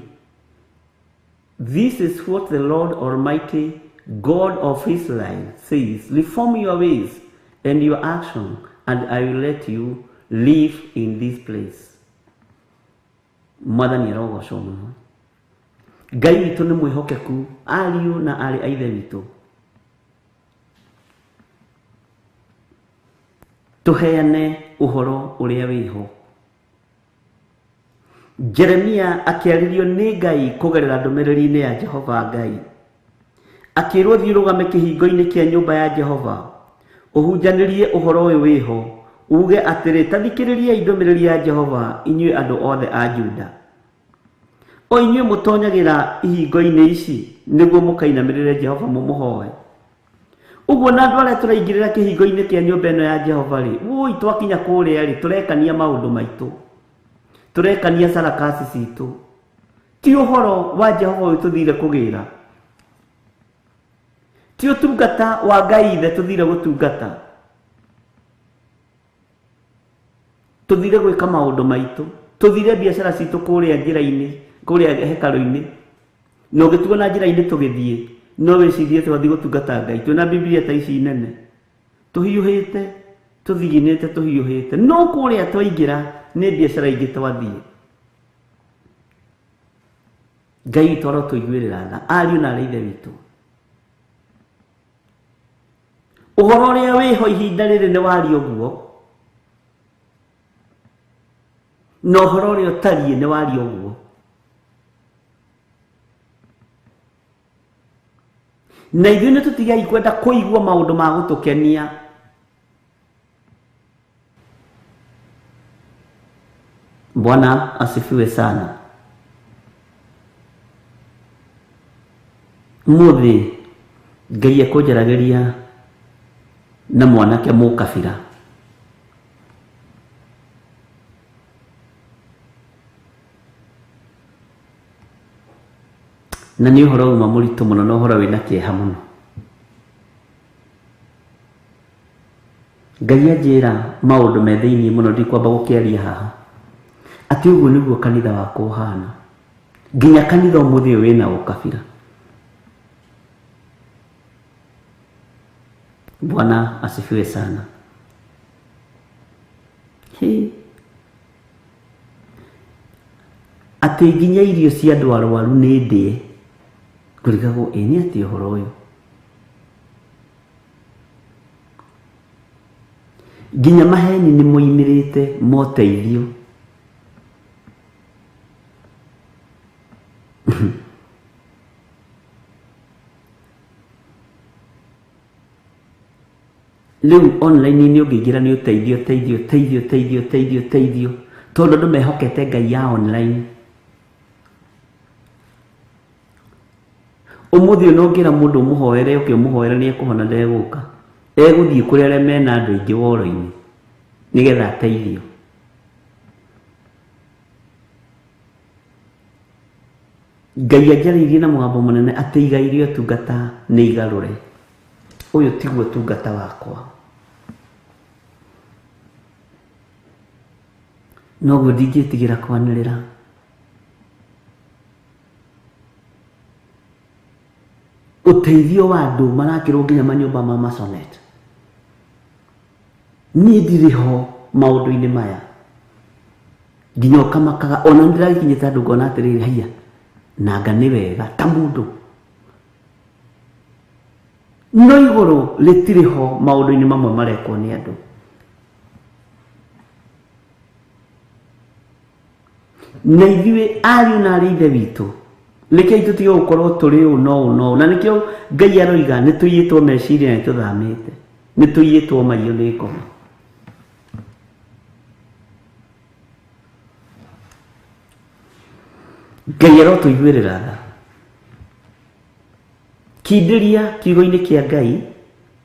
This is what the Lord Almighty, God of Israel, says, reform your ways and your action, and I will let you live in this place. Mwathani arogocwo mũno. Ngai witũ nĩ mwĩhokeku, ariũ na arĩ a ithe witũ. Tũheane ũhoro ũrĩa wĩho. Jeremia akĩarĩrio nĩ Ngai kũgerera ndũmĩrĩri-inĩ ya Jehova Ngai. Akĩrwo thiĩ ũrũgame kĩhingo-inĩ kĩa nyũmba ya Jehova, ũhunjanĩrie ũhoro ũyũ wĩho, uge atĩrĩ, ta thikĩrĩriai ndũmĩrĩri ya Jehova, inyuĩ andũ othe a Juda. O inyuĩ mũtonyagĩra ihingo-inĩ ici nĩguo mũkainamĩrĩre Jehova mũmũhoe. Ũguo na andũ arĩa tũraingĩrĩra kĩhingo-inĩ kĩa nyũmba ĩno ya Jehova rĩ, woi twakinya kũrĩa rĩ, tũrekania maũndũ maitũ, tũrekania sarakasi citũ. Ti ũhoro wa Jehova ũyũ tũthire kũgĩra, ti ũtungata wa Ngai ithe tũthire gũtungata, tũthire gwĩka maũndũ maitũ, tũthire biacara citũ kũrĩa njĩra-inĩ, kũrĩa hekarũ-inĩ, na ũgĩtuona njĩra-inĩ tũgĩthiĩ, no wĩcirie twathiĩ gũtungata Ngai. Twĩna Biblia ta ici nene, tũhiũhĩte, tũthiginĩte, tũhiũhĩte, no kũrĩa twaingĩra nĩ biacara ingĩ twathiĩ. Ngai witũ arotũiguĩrĩra tha, ariũ na arĩ ithe witũ. Ũhoro ũrĩa wĩho ihinda rĩrĩ nĩ wario guo, na ũhoro ũrĩa ũtariĩ nĩ wario guo. Na ithuĩ nĩ tũtigai kwenda kũigua maũndũ ma gũtũkenia. Bwana asifiwe sana. Mũthĩ Ngai ekũnjaragĩria na mwanake mũkabira. Na nĩ ũhoro uma mũritũ mũno, na ũhoro wĩna kĩeha mũno. Ngai anjĩra maũndũ me thĩiniĩ mũno, ndikwamba gũkĩaria haha, atĩ ũguo nĩguo kanitha wakwa ũhana. Nginya kanitha ũmũthĩ ũyũ wĩna ũkabira. Bwana asifiwe sana. Atĩ nginya irio cia andũ arwaru nĩ ndĩe. Ngũrigagwo nĩ atĩ ũhoro ũyũ. Nginya maheni nĩ moimĩrĩte moteithio. Rĩu online nĩ ũngĩingĩra nĩ ũteithio, tondũ andũ mehokete Ngai ya online. Ũmũthĩ no ngĩra mũndũ mũhoere, ũkĩmũhoera nĩ ekũhona, ndegũka, egũthiĩ kũrĩ arĩa mena andũ aingĩ woro-inĩ nĩgetha ateithio. Ngai anjarĩirie na mũgambo mũnene atĩ igai rĩa ũtungata nĩ igarũre. Ũyũ tiguo ũtungata wakwa. Noguo ndingĩtigĩra kwanĩrĩra. Ũteithio wa andũ marakĩrwo nginya manyũmba ma Masonet. Niĩ ndirĩ ho maũndũ-inĩ maya. Nginya ũkamakaga, ona ndĩrakinyĩte andũ ngona atĩrĩrĩ, haiya nanga nĩ wega ta mũndũ. No igũrũ rĩtirĩ ho maũndũ-inĩ mamwe marekwo nĩ andũ. Na ithuĩ ariũ na arĩ ithe witũ, rekei tũtige gũkorwo tũrĩ ũũ no ũũ no ũũ. Na nĩkĩo Ngai aroiga nĩ tũiyĩtwo meciria, nĩ tũthamĩte, nĩ tũiyĩtwo maiyũ nĩ ngoma. Ngai arotuiguĩrĩra tha. Kindĩria kiugo-inĩ kĩa Ngai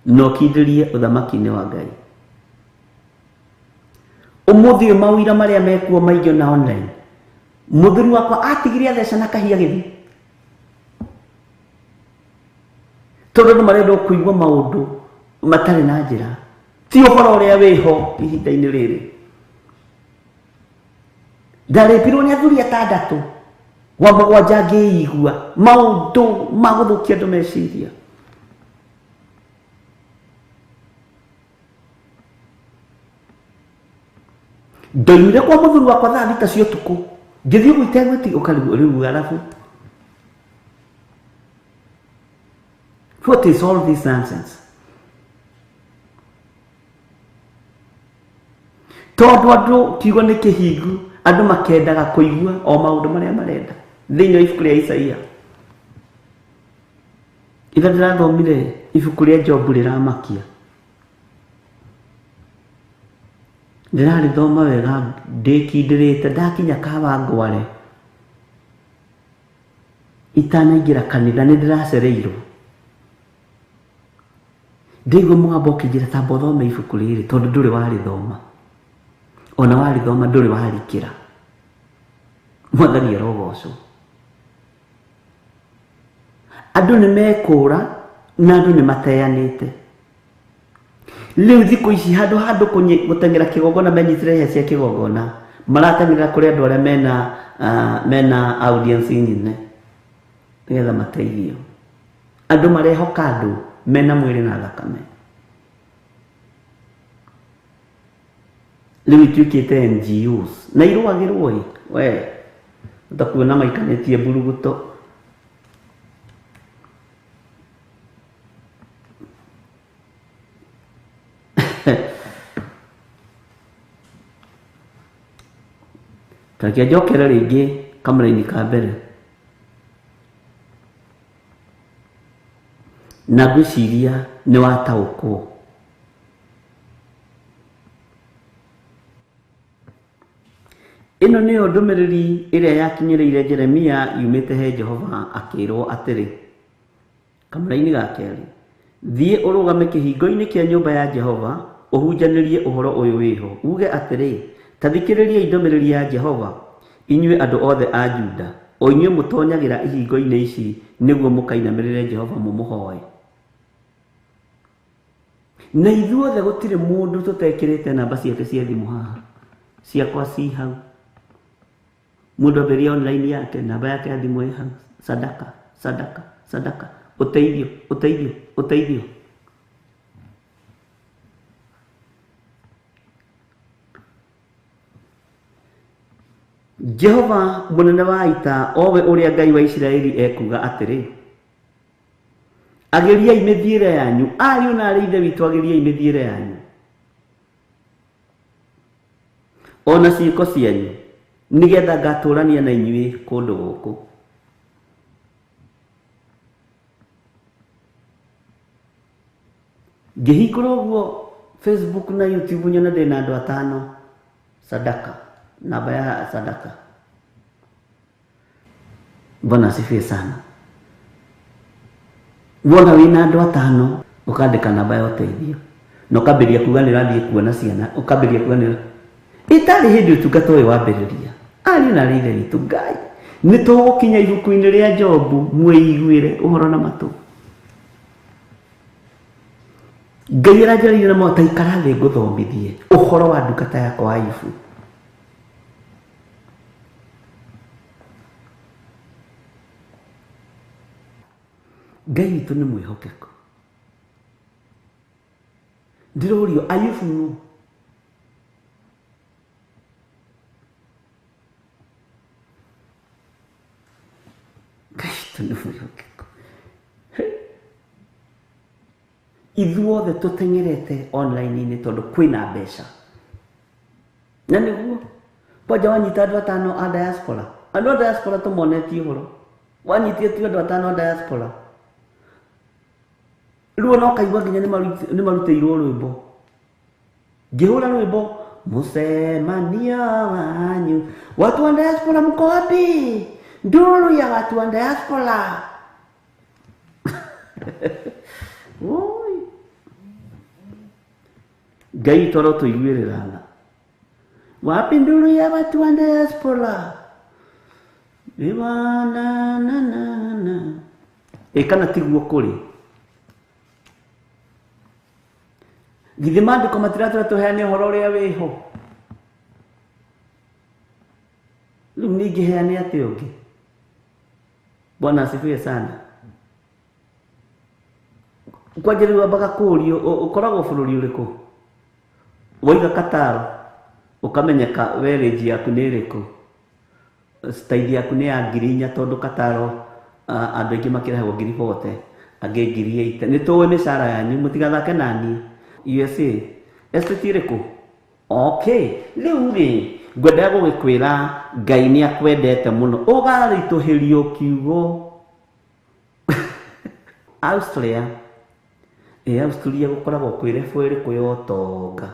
no kindĩrie ũthamaki-inĩ wa Ngai. Ũmũthĩ ũyũ mawĩra marĩa mekuo maingĩ na online, mũthuri wakwa atigire atheca na kahia gĩthi, tondũ andũ marenda kũigua maũndũ matarĩ na njĩra, ti ũhoro ũrĩa wĩho ihinda-inĩ rĩrĩ. Ndarĩpirwo nĩ athuri 6 wa 7 ngĩigua maũndũ ma gũthũkia andũ meciria. Ndoimire kwa mũthuri wakwa thaa 6 cia ũtukũ, ngĩthiĩ gwĩtegwĩti ũkarigwo arabu. What is all this nonsense? Tondũ andũ kiugo nĩ kĩhingu, andũ makendaga kũigua o maũndũ marĩa marenda thĩinĩ wa ibuku rĩa Isaia. Ira ndĩrathomire ibuku rĩa Jobu rĩramakia, ndĩrarĩthoma wega ndĩkindĩrĩte, ndakinya Kawangware itanaingĩra kanitha nĩ ndĩracereirwo, ndĩigua mũgambo ũkĩnjĩra tamba ũthome ibuku rĩrĩ tondũ ndũrĩ warĩthoma, ona warĩthoma ndũrĩ warikĩra. Mwathani arogocwo. Andũ nĩ mekũra na andũ nĩ mateanĩte. Rĩu thikũ ici handũ gũteng'era kĩgongona menyitire hĩa cia kĩgongona, marateng'erera kũrĩ andũ arĩa mena audience nyine nĩgetha mateithio. Andũ marehoka andũ mena mwĩrĩ na thakame. Rĩu ituĩkĩte NGOs na irũagĩrwo we utakuona maikanĩtie mburuguto. Takia njokera rĩngĩ kamera-inĩ ka mbere na ngwĩciria nĩ wataũkwo. Ĩno nĩyo ndũmĩrĩri ĩrĩa yakinyĩrĩire Jeremia yumĩte he Jehova, akĩrwo atĩrĩ kamera-inĩ ga kerĩ, thiĩ ũrũgame kĩhingo-inĩ kĩa nyũmba ya Jehova, ũhunjanĩrie ũhoro ũyũ wĩho, uge atĩrĩ, ta thikĩrĩriai ndũmĩrĩri ya Jehova, inyuĩ andũ othe a Juda, o inyuĩ mũtonyagĩra ihingo-inĩ ici nĩguo mũkainamĩrĩre Jehova mũmũhoe. Na ithuothe gũtirĩ mũndũ tũtekĩrĩte namba ciake cia thimũ haha, ciakwa ci hau. Mũndũ ambĩrĩria online yake, namba yake ya thimũ ĩ hau, sadaka sadaka sadaka, ũteithio ũteithio ũteithio. Jehova mũnene wa ita, owe ũrĩa Ngai wa Isiraeli ekuga atĩrĩ, agĩriai mĩthiĩre yanyu, ariũ na arĩ ithe witũ, agĩriai mĩthiĩre yanyu ona ciĩko cianyu, nĩgetha ngatũrania na inyuĩ kũndũ gũkũ. Ngĩhingũra ũguo Facebook na YouTube nyona ndĩna andũ 5 sadaka, namba ya sadaka. Bwana asifiwe sana. Wona wĩna andũ 5 ũkandĩka namba ya ũteithio na ũkambĩrĩria kuga nĩrathiĩ kuona ciana, ũkambĩrĩria kuga nĩ itarĩ hĩndĩ ũtungata ũyũ wambĩrĩria. Ariũ na arĩ ithe witũ, Ngai nĩ tũgũkinya ibuku-inĩ rĩa Jobu, mwĩiguĩre ũhoro na matũ. Ngai aranjarĩirie na mwata, ikara thĩ ngũthomithie ũhoro wa ndungata yakwa Ayubu. Ngai witũ nĩ mwĩhokeku. Ndirorio Ayubu nũ? Ngai witũ nĩ mwĩhokeku. Ithuothe tũteng'erete online-inĩ tondũ kwĩna mbeca. Na nĩguo kwanja wanyita andũ 5 a diaspora. Andũ a diaspora tũmonetie ũhoro. Wanyitie tu andũ 5 a diaspora. Rĩu no kaigua nginya nĩ marutĩirwo rwĩmbo. Ngĩhũra rwĩmbo, mũcemanio wanyu, watu wa diaspora mko wapi? nduru ya watu wa diaspora. Oi. Ngai toro tuiguirana. Wapi nduru ya watu wa diaspora? Iwana na. Kana tiguo kuri. Githĩ maandĩko matiratwĩra tũheane ũhoro ũrĩa wĩho? Rĩu ningĩ heane atĩa ũngĩ? Bwana asifiwe sana. Kwanja rĩu wambaga kũũrio ũkoragwo bũrũri ũrĩkũ? Waiga Kataro ũkamenyeka wereji yaku nĩ ĩrĩkũ? Style yaku nĩ ya 4,000 tondũ Kataro andũ aingĩ makĩrehagwo 40,000 angĩ 8,000. Nĩ tũĩ mĩcara yanyu mũtigathake naniĩ. USA estate irĩkũ? Okay, rĩu rĩ ngwendaga gũgĩkwĩra Ngai nĩ akwendete mũno ũgaritũhĩrio kiugo. Australia Australia gũkoragwo kwĩrebu ĩrĩkũ ya ũtonga?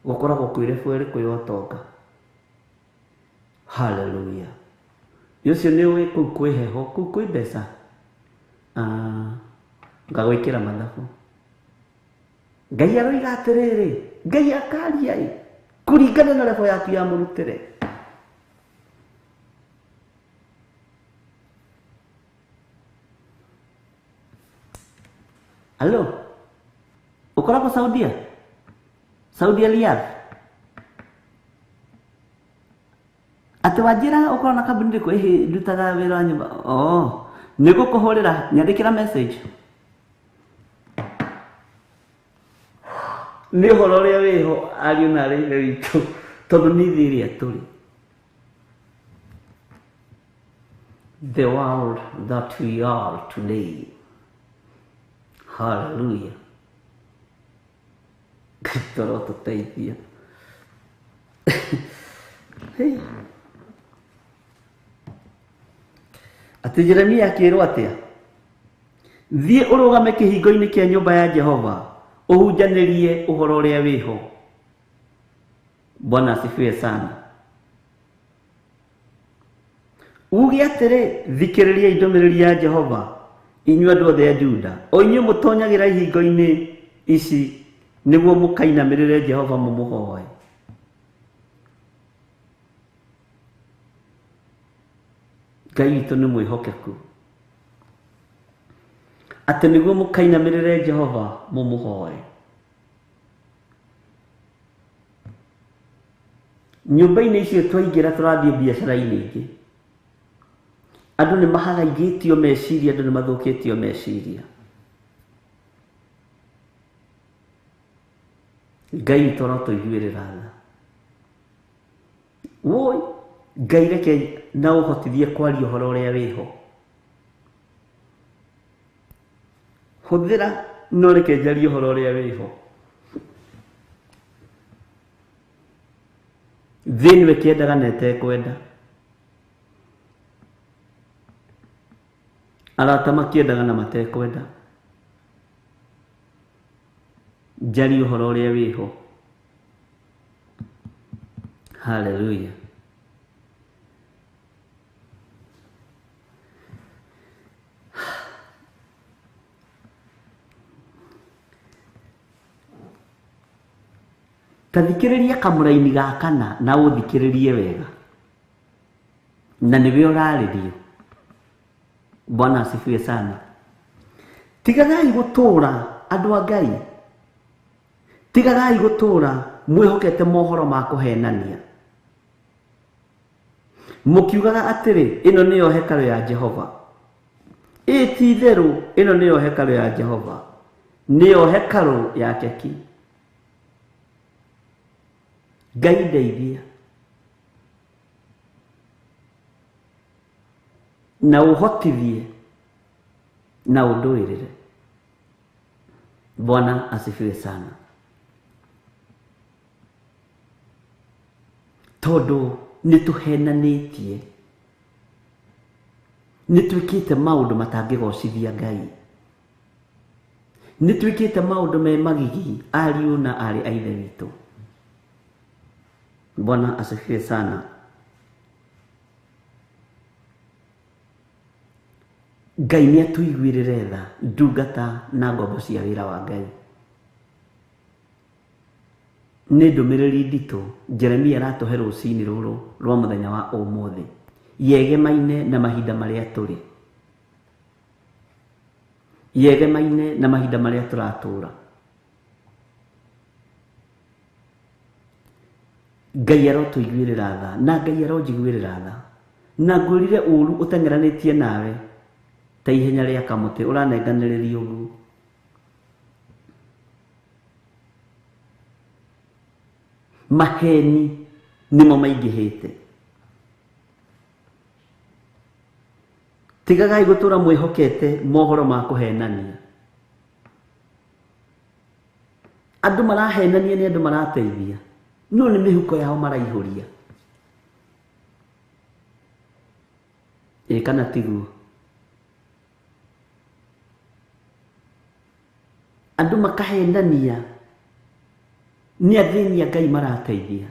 Gũkoragwo kwĩrebu ĩrĩkũ ya ũtonga? Hallelujah. Ũcio nĩ ũĩ kũu kwĩ heho, kũu kwĩ mbeca. Ngagwĩkĩra mathabu. Ngai aroiga atĩrĩrĩ, Ngai akaria kũringana na revo yaku ya mũrutĩre. Alo, ũkoragwo Saudia? Saudia Riyadh? Atĩ wanjĩra ũkorwo na kambuni ĩrĩkũ ĩhĩ ndutaga wĩra wa nyũmba? Nĩgũkũhũrĩra nyandĩkĩra message. Nĩ ũhoro ũrĩa wĩho ariũ na arĩ ithe witũ tondũ nĩ thĩ ĩrĩa tũrĩ. The world that we are today. Hallelujah. Toro tũteithia. Atĩ Jeremia akĩrwo atĩa? Thiĩ ũrũgame kĩhingo-inĩ kĩa nyũmba ya Jehova ũhunjanĩrie ũhoro ũrĩa wĩho. Bwana asifiwe sana. Uge atĩrĩ, thikĩrĩriai ndũmĩrĩri ya Jehova, inyuĩ andũ othe a Juda, o inyuĩ mũtonyagĩra ihingo-inĩ ici nĩguo mũkainamĩrĩre Jehova mũmũhoe. Ngai witũ nĩ mwĩhokeku atĩ nĩguo mũkainamĩrĩre Jehova mũmũhoe. Nyũmba-inĩ icio twaingĩra tũrathiĩ biacara-inĩ ingĩ, andũ nĩ maharaigĩtio meciria, andũ nĩ mathũkĩtio meciria. Ngai witũ arotũiguĩrĩra tha. Woi, Ngai reke na ũhotithie kwaria ũhoro ũrĩa wĩho. Hũthĩra no reke njarie ũhoro ũrĩa wĩho. Thĩ nĩwe kĩendaga na ĩtekwenda. Arata makĩendaga na matekwenda. Njarie ũhoro ũrĩa wĩho. Hallelujah. Tathikĩrĩria kamũraini ga kana na ũthikĩrĩrie wega. Na nĩwe ũrarĩrio. Bwana asifiwe sana. Tigagai gũtũũra andũ a Ngai. Tigagai gũtũũra mwĩhokete mohoro ma kũhenania. Mũkiugaga atĩrĩ, ĩno nĩyo hekarũ ya Jehova. Ti itherũ ĩno nĩyo hekarũ ya Jehova. Nĩyo hekarũ ya keki. Ngai ndeithia. Na ũhotithie na ũndũĩrĩre. Bwana asifiwe sana. Tondũ nĩtũhenanĩtie. Nĩtwĩkĩte maũndũ matangĩgocithia Ngai. Nĩtwĩkĩte maũndũ me magigi ariũ na arĩ a ithe witũ. Bwana asifiwe sana. Ngai nĩ atuiguĩrĩre tha ndungata na ngombo cia wĩra wa Ngai. Nĩ ndũmĩrĩri nditũ Jeremia aratũhe rũcinĩ rũrũ rwa mũthenya wa ũmũthĩ, yegemaine na mahinda marĩa tũrĩ, yegemaine na mahinda marĩa tũratũra. Ngai arotũiguĩrĩra tha na Ngai aronjiguĩrĩra tha, na ngwĩrire ũru ũteng'eranĩtie nawe ta ihenya rĩa kamũtĩ ũranenganĩrĩria ũguo. Maheni nimo maingĩhĩte. Tigagai gũtũra mwĩhokete mohoro ma kũhenania. Andũ marahenania nĩ andũ marateithia, no nĩ mĩhuko yao maraihũria. Kana tiguo? Andũ makahenania nĩ athĩni a Ngai marateithia,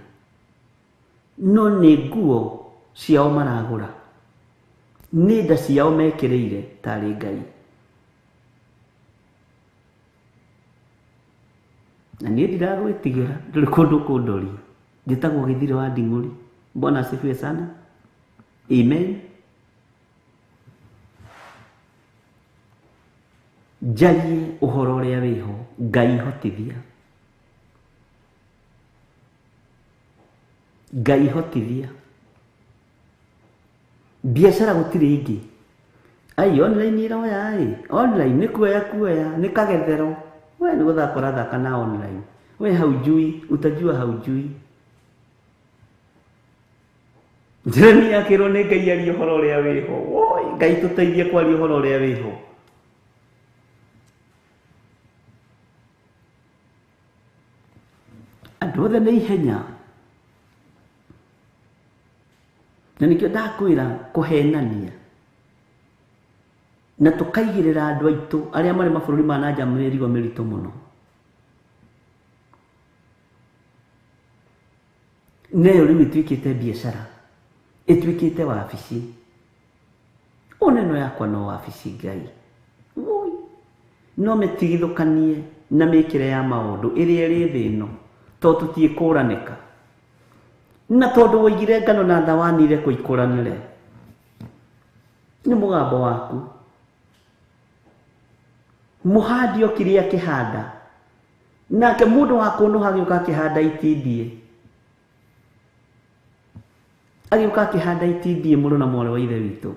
no nĩ nguo ciao maragũra, nĩ nda ciao mekĩrĩire tarĩ Ngai. Na niĩ ndiragwĩtigĩra, ndũrĩ kũndũ kũndoria. Njĩtagwo Gĩthirĩ wa Nding'ũri. Bwana asifiwe sana. Amen. Njarie ũhoro ũrĩa wĩho, Ngai hotithia. Ngai hotithia. Biacara gũtirĩ ingĩ. Ai online iroya online nĩ kuoya nĩ kagethero. We nĩ gũthaka ũrathaka na online. We haujui, utajua haujui. Jeremia akĩrwo nĩ Ngai aria ũhoro ũrĩa wĩho. Woi, Ngai tũteithie kwaria ũhoro ũrĩa wĩho. Andũ othe nĩ ihenya. Na nĩkĩo ndakwĩra kũhenania na tũkaigĩrĩra andũ aitũ arĩa marĩ mabũrũri ma nanja mĩrigo mĩritũ mũno. Nayo rĩu ĩtuĩkĩte biacara, ĩtuĩkĩte wabici. Oneno yakwa no wabici Ngai. No mĩtigithũkanie na mĩkĩre ya maũndũ ĩrĩa ĩrĩ thĩ ĩno, tondũ tũtiĩkũranĩka. Na tondũ woigire ngano na thawani irekwo ikũranĩre, nĩ mũgambo waku. Mũhandi okire akĩhanda, nake mũndũ wa kũnũha agĩũka akĩhanda itindie. Agĩũka akĩhanda itindie mũrũ na mwarĩ wa ithe witũ.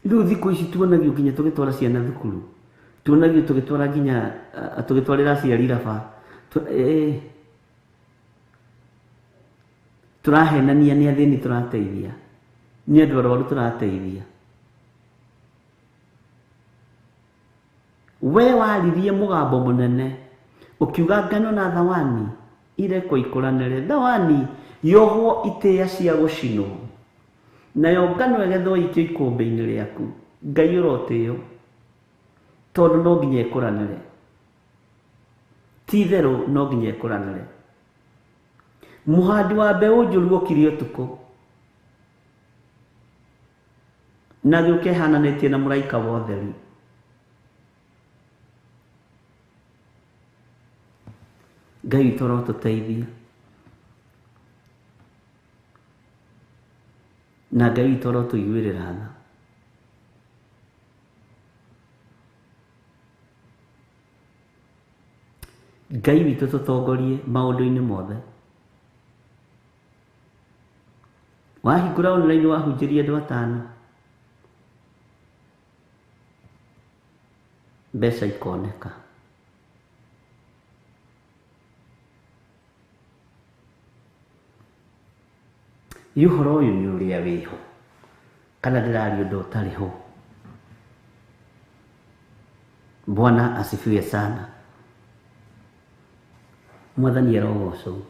Rĩu thikũ ici tuonagio nginya tũgĩtwara ciana thukuru, tuonagio tũgĩtwara nginya tũgĩtwarĩra aciari raba. Tũrahenania nĩ athĩni tũrateithia, nĩ andũ arwaru tũrateithia. We waririe mũgambo mũnene ũkiuga ngano na thawani irekwo ikũranĩre. Thawani yohwo itĩa cia gũcinwo, nayo ngano ĩgethwo ikio ikũmbĩ-inĩ rĩaku. Ngai ũrotĩo, tondũ no nginya ĩkũranĩre. Ti itherũ no nginya ĩkũranĩre. Mũhandi wa mbeũ njũru okire ũtukũ na gĩũka ehananĩtie na mũraika wa ũtheri. Ngai witũ arotũteithia, na Ngai witũ arotũiguĩrĩra tha. Ngai witũ tũtongorie maũndũ-inĩ mothe. Wahingũra online wahunjĩria andũ 5, mbeca ikoneka. Ũhoro ũyũ nĩ ũrĩa wĩho, kana ndĩraria ũndũ ũtarĩ ho. Bwana asifiwe sana. Mwathani arogocwo.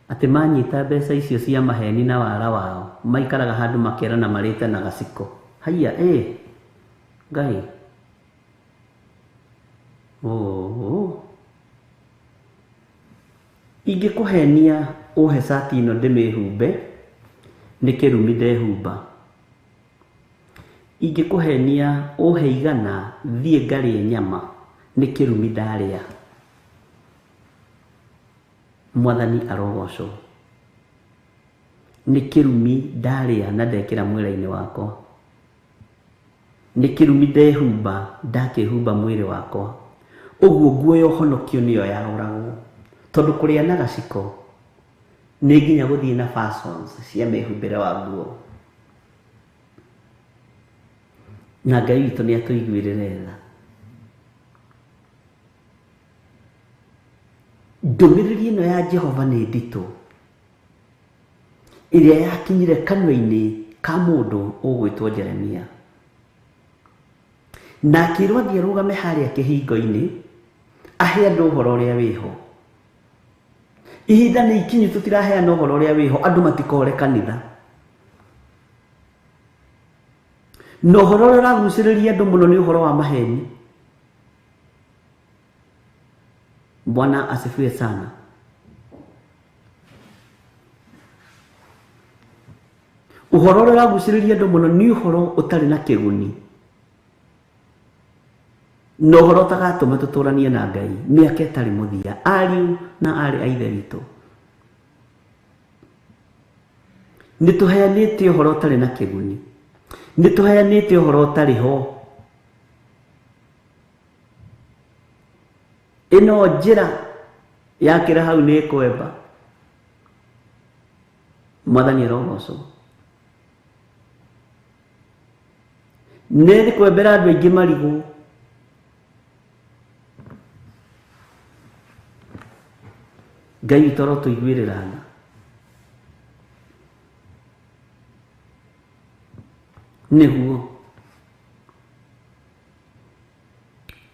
Atĩ manyita mbeca icio cia maheni na wara wao, maikaraga handũ makerana marĩte na gaciko. Haiya, Ngai. ingĩkũhenia ũhe cati ĩno ndĩmĩhumbe nĩ kĩrumi ndehumba. Ingĩkũhenia ũhe igana thiĩ ngarĩe nyama nĩ kĩrumi ndarĩa. Mwathani arogocwo. Nĩ kĩrumi ndarĩa na ndekĩra mwĩra-inĩ wakwa. Nĩ kĩrumi ndehumba ndakĩhumba mwĩrĩ wakwa. Ũguo nguo ya ũhonokio nĩyo yagũragwo. Tondũ kũrĩa na gaciko nĩ nginya gũthiĩ na fashions cia mĩhumbĩre wa nguo. Na Ngai witũ nĩ atũiguĩrĩre tha. Ndũmĩrĩri ĩno ya Jehova nĩ nditũ, ĩrĩa yakinyire kanua-inĩ ka mũndũ ũgwĩtwo Jeremia. Na akĩrwo athiĩ arũgame harĩa kĩhingo-inĩ ahe andũ ũhoro ũrĩa wĩho. Ihinda nĩ ikinyu tũtiraheana ũhoro ũrĩa wĩho, andũ matikore kanitha. Na ũhoro ũrĩa ũragucĩrĩria andũ mũno nĩ ũhoro wa maheni. Bwana asifiwe sana. Ũhoro ũrĩa ũragucĩrĩria andũ mũno nĩ ũhoro ũtarĩ na kĩguni. Na ũhoro ũtagatũma tũtũranie na Ngai mĩaka ĩtarĩ mũthia. Ariũ na arĩ a Ithe witũ, nĩ tũheanĩte ũhoro ũtarĩ na kĩguni. Nĩ tũheanĩte ũhoro ũtarĩ ho. Ĩno njĩra yakĩra hau nĩ kwemba. Mwathani arogocwo. Nĩ kwembera andũ aingĩ marigũ. Ngai witũ arotũiguĩrĩra tha. Nĩguo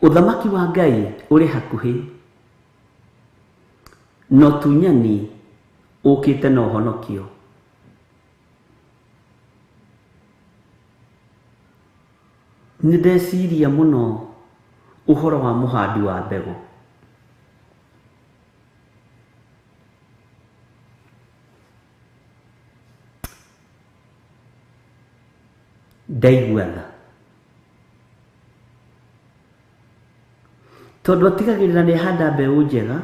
ũthamaki wa Ngai ũrĩ hakuhĩ, no tunyani ũkĩte na ũhonokio. Nĩ ndeciria mũno ũhoro wa mũhandi wa mbegũ. Ndaigua tha. Tondũ atigagĩrĩra nĩ ahanda mbeũ njega,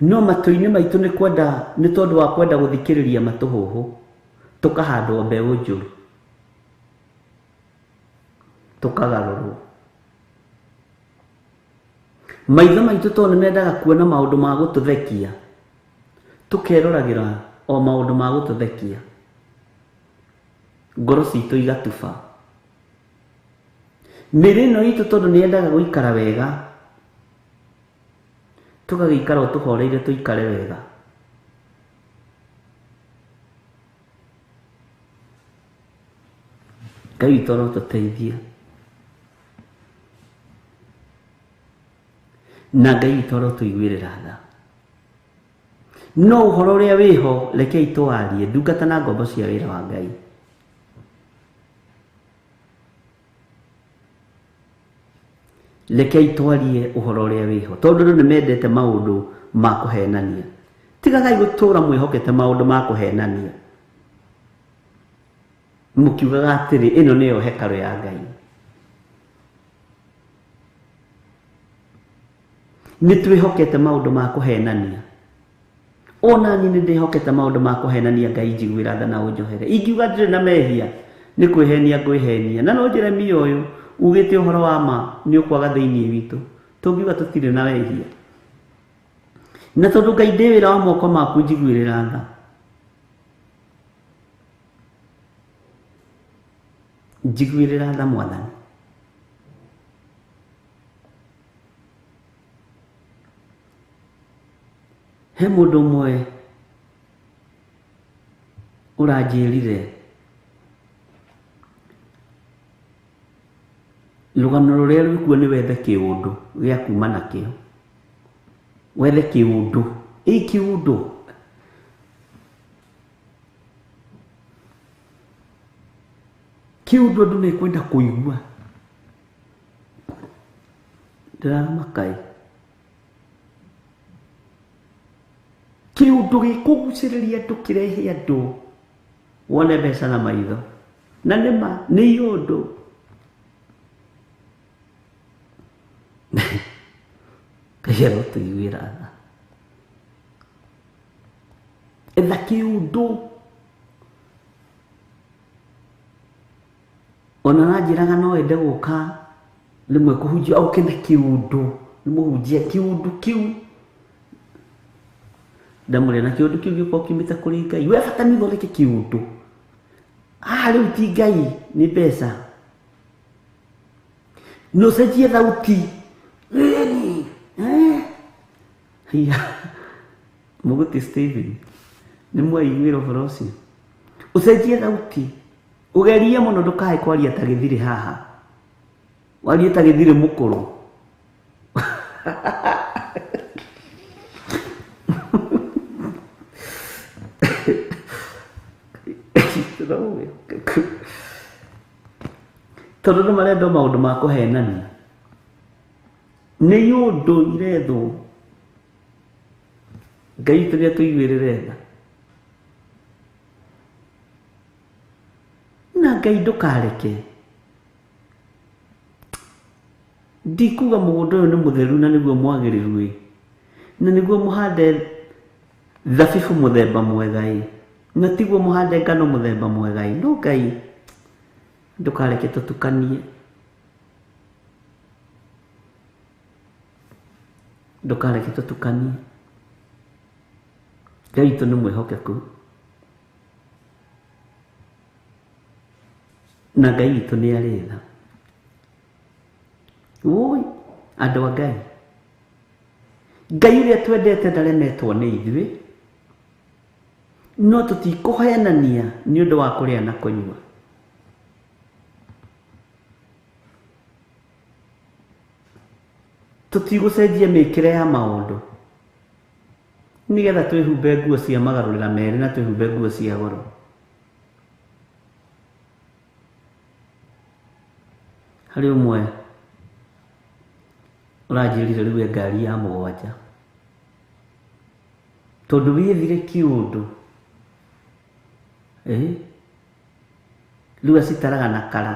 no matũ-inĩ maitũ nĩ tondũ wa kwenda gũthikĩrĩria matũhũhũ tũkahandwo mbeũ njũru, tũkagarũrwo. Maitho maitũ tondũ nĩ mendaga kuona maũndũ ma gũtũthekia, tũkeroragĩra o maũndũ ma gũtũthekia, ngoro citũ igatuba. Mĩrĩ ĩno itũ tondũ nĩ yendaga gũikara wega, tũgagĩikara o tũhoreire tũikare wega. Ngai witũ arotũteithia. Na Ngai witũ arotũiguĩrĩra tha. No ũhoro ũrĩa wĩho rekei tũwarie ndungata na ngombo cia wĩra wa Ngai. Rekei twarie ũhoro ũrĩa wĩho, tondũ rĩu nĩ mendete maũndũ ma kũhenania. Tigagai gũtũũra mwĩhokete maũndũ ma kũhenania, mũkiugaga atĩrĩ ĩno nĩyo hekarũ ya Ngai. Nĩ twĩhokete maũndũ ma kũhenania. Ona niĩ nĩ ndĩhokete maũndũ ma kũhenania. Ngai njiguĩra tha na ũnjohere. Ingiuga ndirĩ na mehia nĩ kwĩhenia ngwĩhenia, na no Jeremia ũyũ ugĩte ũhoro wa ma nĩ ũkwaga thĩinĩ witũ. Tũngiuga tũtirĩ na wehia, na tondũ Ngai ndĩ wĩra wa moko maku njiguĩrĩra tha. Njiguĩrĩra tha Mwathani. He mũndũ ũmwe ũranjĩrire rũgano rũrĩa rwĩkuo nĩ wethe kĩũndũ gĩa kuma nakĩo. Wethe kĩũndũ. Kĩũndũ andũ nĩ kwenda kũigua. Ndĩramakaĩ. kiundu gikuguciriria andu kirehe andu wone mbeca na maitho na nima ni yundu kayero tuiwira etha kiundu ona najiraga no ende guka rimwe kuhunjia au kenda kiundu nimuhunjia kiundu kiu ndamure na kiundu kiu giko kimita kuri Ngai we bata ni thondeke kiundu riu ti Ngai ni mbeca no cenjie thauti hiya Muguti Steven ni mwaiguire ũhoro ũcio ucenjie thauti ugerie muno ndukae kwaria ta githiri haha warie ta githiri mukuru tondu nĩ marenda maũndũ ma kũhenania nĩ yũndũ irethwo Ngai tũrĩa tũiguĩrĩre tha na Ngai ndũkareke ndikuga mũgũnda ũyũ nĩ mũtheru na nĩguo mwagĩrĩru na nĩguo mũhande thabibu mũthemba mwega na tiguo mũhande ngano mũthemba mwega no Ngai ndukareke tutukanie ndukareke tutukanie Ngai witũ nĩ mwĩhokeku na Ngai witũ nĩ arĩ tha oi andũ a Ngai Ngai ũrĩa twendete ndaremetwo nĩ ithuĩ no tũtikũhenania nĩ ũndũ wa kũrĩa na kũnyua tutigũcenjia mĩkĩre ya maũndũ nigetha twĩhumbe nguo cia magarũrĩra merĩ na twĩhumbe nguo cia goro harĩ ũmwe ũranjĩrire rĩu ngari ya mũgwanja tondũ wĩthire kĩũndũ rĩu acitaraga na kara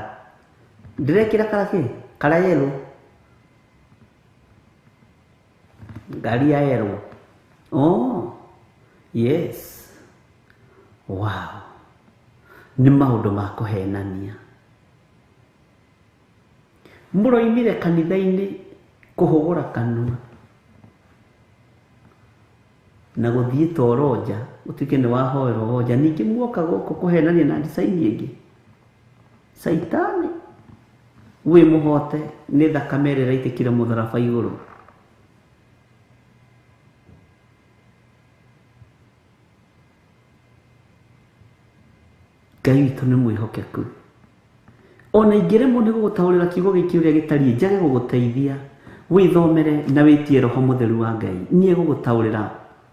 ndĩrekĩra kara kĩ kara yellow ngari ya yellow oh yes wow nĩ maũndũ ma kũhenania mũroimire kanitha-inĩ kũhũgũra kanua na gũthiĩ toro nja ũtuĩke nĩ wahoerwo nja ningĩ muoka gũkũ kũhenania na ndicaini ĩngĩ caitani wĩ mũhote nĩ thakame ĩrĩa ĩraitĩkire mũtharaba igũrũ Ngai witũ nĩ mwĩhokeku ona ingĩremwo nĩ gũgũtaũrĩra kiugo gĩkĩ ũrĩa gĩtariĩ njage gũgũteithia wĩthomere na wĩtie Roho Mũtheru wa Ngai nĩ egũgũtaũrĩra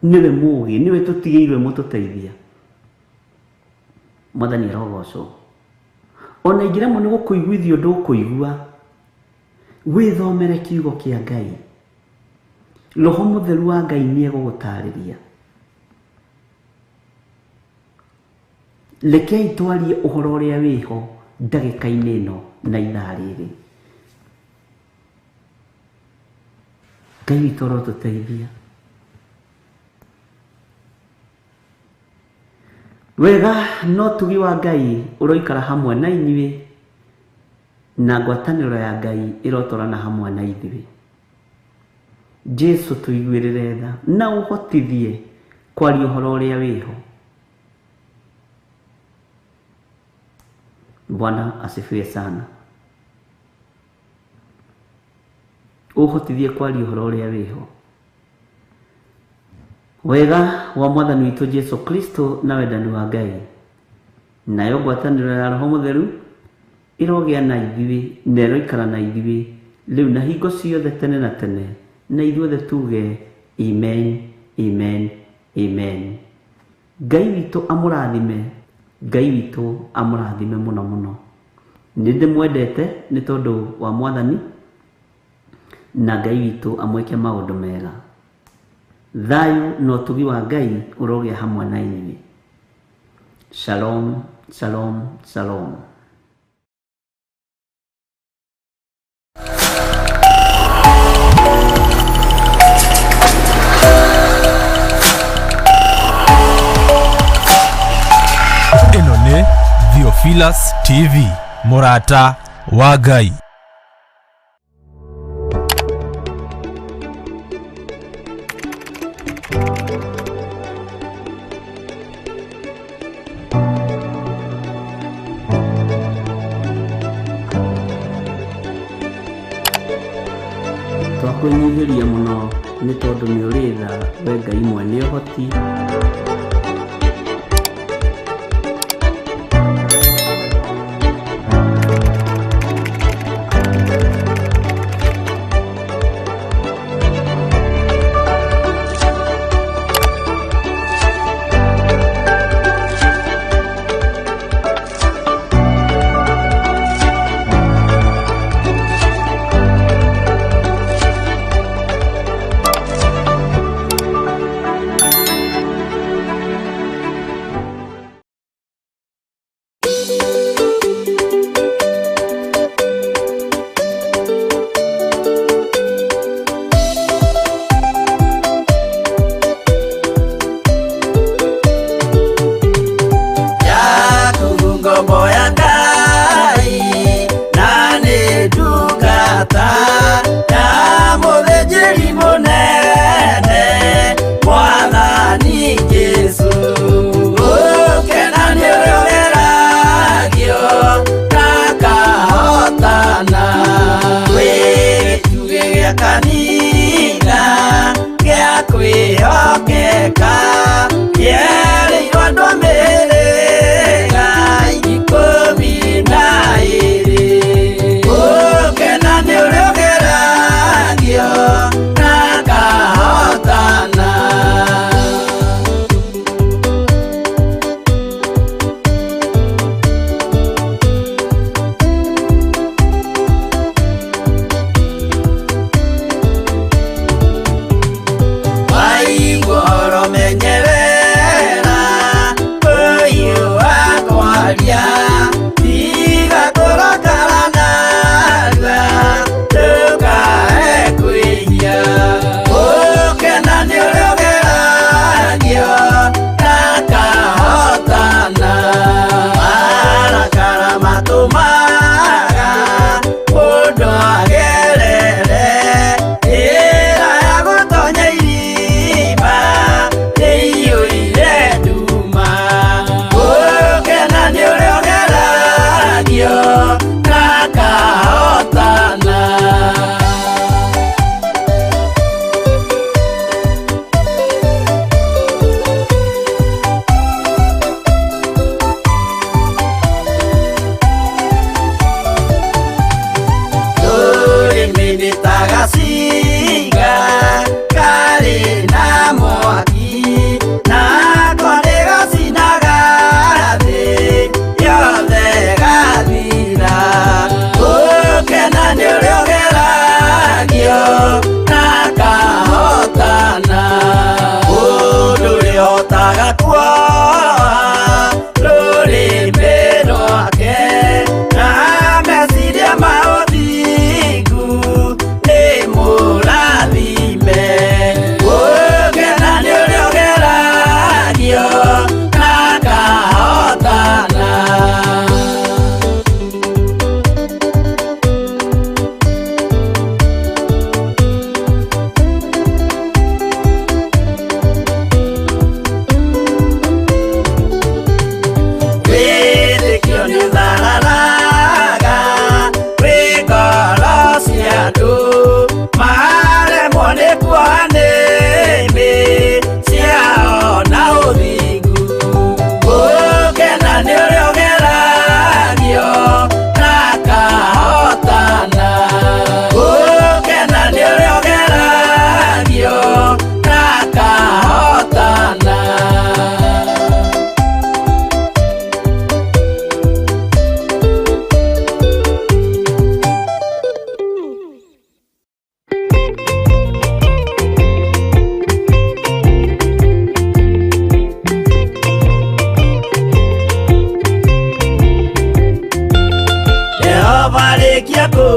nĩwe mũũgĩ nĩwe tũtigĩirwe mũtũteithia Mwathani arogocwo ona ingĩremwo nĩ gũkũiguithia ũndũ ũkũigua wĩthomere kiugo kĩa Ngai Roho Mũtheru wa Ngai nĩ egũgũtarĩria rekei twarie ũhoro ũrĩa wĩho ndagĩka-inĩ ĩno na ithaa rĩrĩ Ngai witũ arotũteithia wega no tugi wa Ngai ũroikara hamwe na inyuĩ na ngwatanĩro ya Ngai ĩrotwarana hamwe na ithuĩ Jesu tũiguĩrĩre tha na ũhotithie kwaria ũhoro ũrĩa wĩho Bwana asifiwe sana ũhotithie kwaria ũhoro ũrĩa wĩho wega wa Mwathani witũ Jesu Kristo na wendani wa Ngai nayo ngwatanĩro ya Roho Mũtheru ĩrogĩa na ithuĩ na ĩroikara na ithuĩ rĩu na hingo ciothe tene na tene na ithuothe tuge amen amen amen Ngai witũ amũrathime Ngai witũ amũrathime mũno mũno nĩ ndĩmwendete nĩ tondũ wa Mwathani na Ngai witũ amwĩke maũndũ mega Thayu no tugi wa Ngai uroge hamwe na inyuĩ. Shalom, shalom, shalom. Ĩno nĩ Theophilus TV, mũrata wa Ngai. Twakwĩnyihĩria mũno nĩ tondũ nĩ ũrĩ tha, we Ngai mwene ũhoti.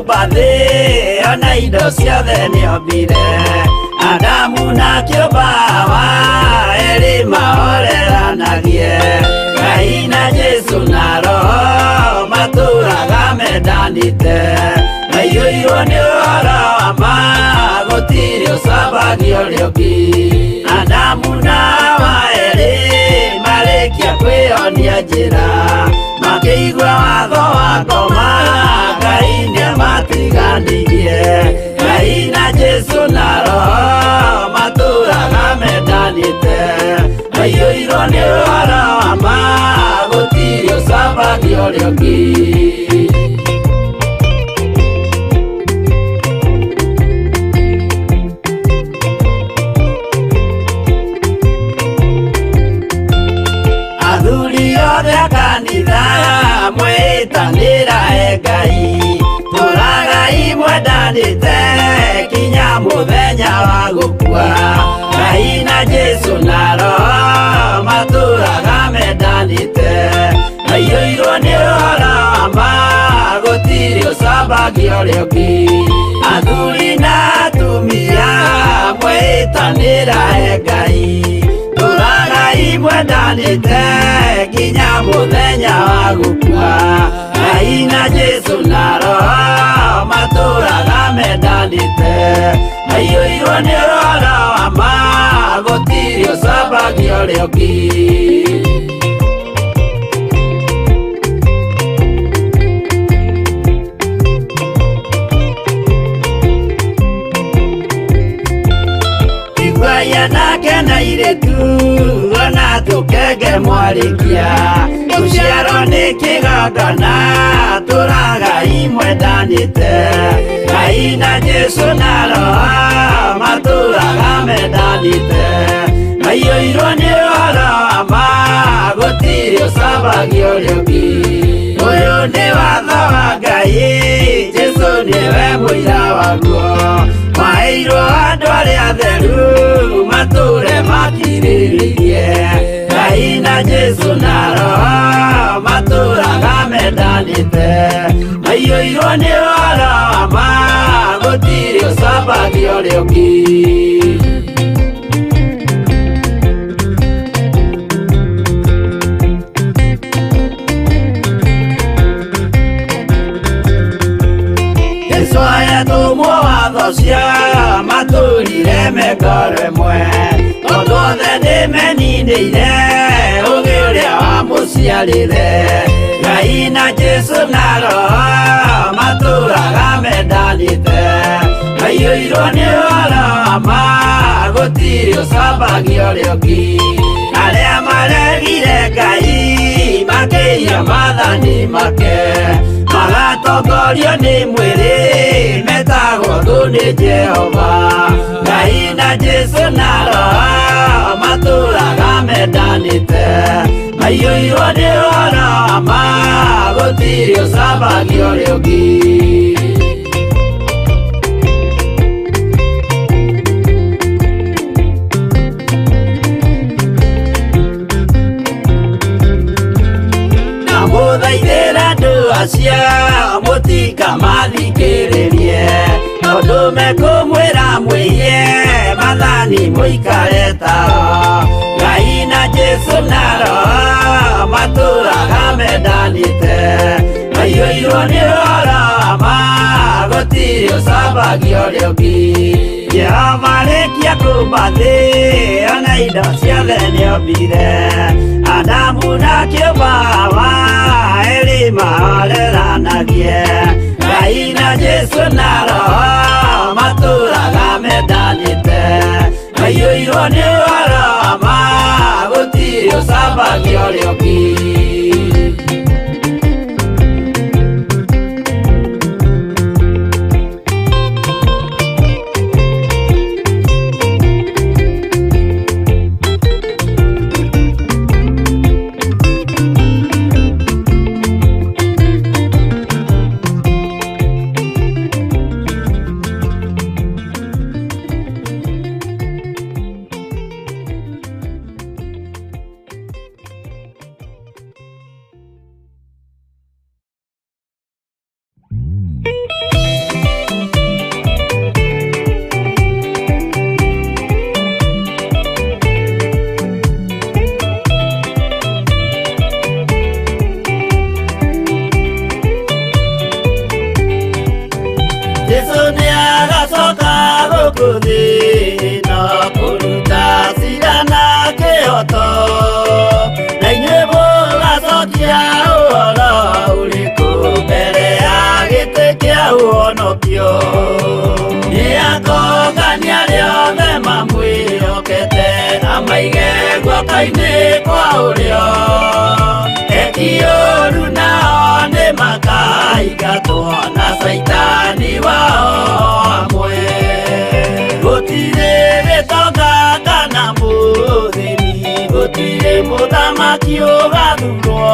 kĩũmba thĩ ona indo ciothe nĩombire Adamu na kĩũmba Hawa erĩ mahoreranagie Ngai na Jesũ na Roho matũũraga mendanĩte maiyũirwo nĩ ũhoro wa ma gũtirĩ ũcambagia ũrĩa ũngĩ Adamu na Hawa erĩ marĩkia kwĩyonia njĩra makĩigua watho wa ngoma Ngai nĩamatiganirie Ngai na Jesũ na Roho matũũraga mendanĩte maiyũirwo nĩ ũhoro wa ma gũtirĩ ũcambagia ũrĩa ũngĩ mwĩtanĩra Ngai tũragai mwendanĩte kinya mũthenya wa gũkua Ngai na Jesũ na Roho matũũraga mendanĩte maiyũirwo nĩ ũhoro wa ma gũtirĩ ũcambagia ũrĩa ũngĩ athuri na atumia mwĩtanĩra Ngai tũragai mwendanĩte kinya mũthenya wa gũkua Ngai na Jesũ na Roho matũũraga mendanĩte maiyũirwo nĩ ũhoro wa ma gũtirĩ ũcambagia ũrĩa ũngĩ nake na irĩtu ona tũkenge mwarĩkia tũciarwo nĩ kĩgongona tũragai mwendanĩte Ngai na Jesũ na Roho matũũraga mendanĩte maiyũirwo nĩ ũhoro wa ma gũtirĩ ũcambagia ũrĩa ũngĩ ũyũ nĩ watho wa Ngai Jesũ nĩwe mũira waguo maheirwo andũ arĩa atheru matũũre makirĩrĩirie Ngai na Jesũ na Roho matũũraga mendanĩte maiyũirwo nĩ ũhoro wa ma gũtirĩ ũcambagia ũrĩa ũngĩ Jesũ ayatũmwo watho cia matũũrire mekoro ĩmwe tondũ othe nĩmeninĩire ũũgĩ ũrĩa wamũciarire Ngai na Jesũ na Roho matũũraga mendanĩte maiyũirwo nĩ ũhoro wa ma gũtirĩ ũcambagia ũrĩa ũngĩ arĩa maregire Ngai makĩiya maathani make magatongorio nĩ mwĩrĩ metagwo thũ nĩ Jehova Ngai na Jesũ na Roho matũũraga mendanĩte maiyũirwo nĩ ũhoro wa ma gũtirĩ ũcambagia ũrĩa ũngĩ mũthaithĩra andũ acio mũtikamathikĩrĩrie tondũ mekũmwĩra mwĩhie maathani mũikare tao Ngai na Jesũ na Roho matũũraga mendanĩte maiyũirwo nĩ ũhoro wa ma gũtirĩ ũcambagia ũrĩa ũngĩ Jehova arĩkia kũmba thĩ ona indo ciothe nĩombire Adamu na kĩũmba Hawa erĩ mahoreranagie Ngai na Jesũ na Roho matũũraga mendanĩte maiyũirwo nĩ ũhoro wa ma gũtirĩ ũcambagia ũrĩa ũngĩ Jesu ni agacoka gũkũ thĩ no kũruta cira na kĩhoto, na inyuĩ mũgacokia ũhoro ũrĩkũ mbere ya gĩtĩ kĩa ũhonokio. Nĩakongania rĩothe mamwĩhokete, amaige guoko-inĩ kwa ũrĩo. Eki ũũru nao nĩmakaingatwo na Saitani wao hamwe. Gũtirĩ gĩtonga kana mũthĩni, gũtirĩ mũthamaki ũgathurwo,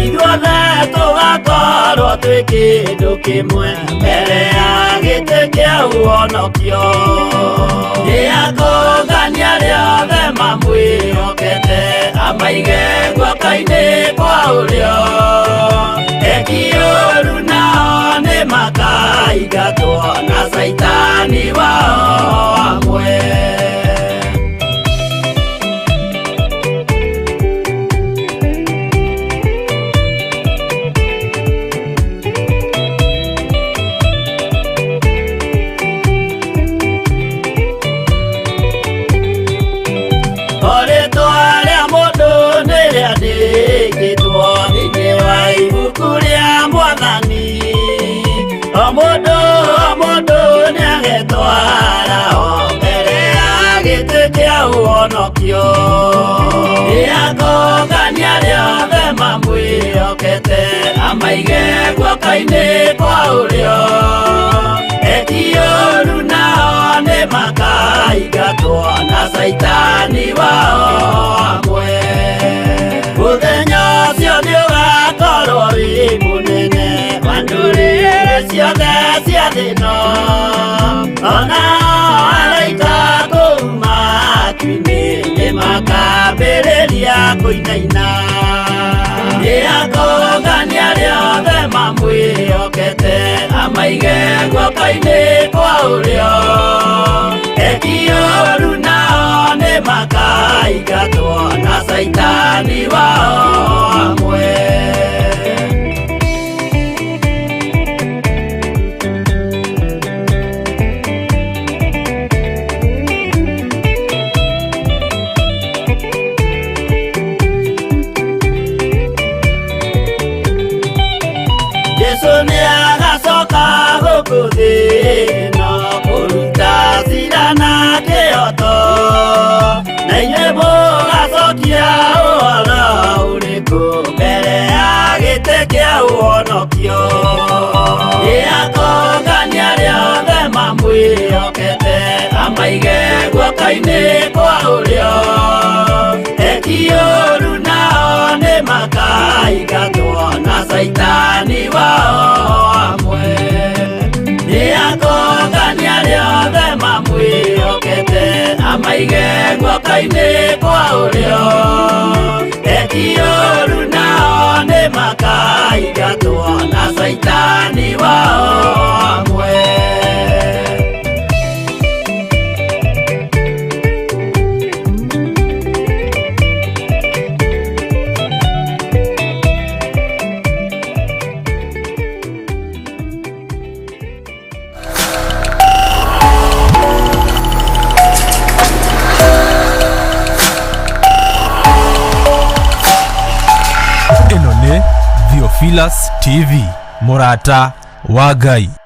ithuothe tũgakorwo twĩ kĩndũ kĩmwe mbere ya gĩtĩ kĩa ũhonokio. Nĩakongania rĩothe mamwĩhokete, amaige guoko-inĩ kwa ũrĩo. Eki ũũru nao nĩmakaingatwo na Saitani wao hamwe. Rĩĩtwa rĩa mũndũ nĩrĩandĩkĩtwo thĩinĩ wa ibuku rĩa Mwathani. O mũndũ nĩagetwara ho mbere ya gĩtĩ kĩa ũhonokio. Nĩakongania rĩothe mamwĩhokete, amaige guoko-inĩ kwa ũrĩo. Eki ũũru nao nĩmakaingatwo na Saitani wao hamwe. Mũthenya ũcio nĩũgakorwo wĩ mũnene wa ndũrĩrĩ ciothe cia thĩ ĩno, onao araika kũu matu-inĩ nĩmakambĩrĩria kũinaina. Nĩakongania rĩothe mamwĩhokete, amaige guoko-inĩ kwa ũrĩo. Eki ũũru nao nĩmakaingatwo na Saitani wao hamwe. Jesu nĩ agacoka gũkũ thĩ no kũruta cira na kĩhoto, na inyuĩ mũgacokia ũhoro ũrĩkũ mbere ya gĩtĩ kĩa ũhonokio. Nĩakongania rĩothe mamwĩhokete, amaige guoko-inĩ kwa ũrĩo. Eki ũũru nao nĩmakaingatwo na Saitani wao hamwe. Nĩakongania rĩothe mamwĩhokete, amaige guoko-inĩ kwa ũrĩo. Eki ũũru nao nĩmakaingatwo na Saitani wao hamwe. Theophilus TV, Mũrata wa Ngai.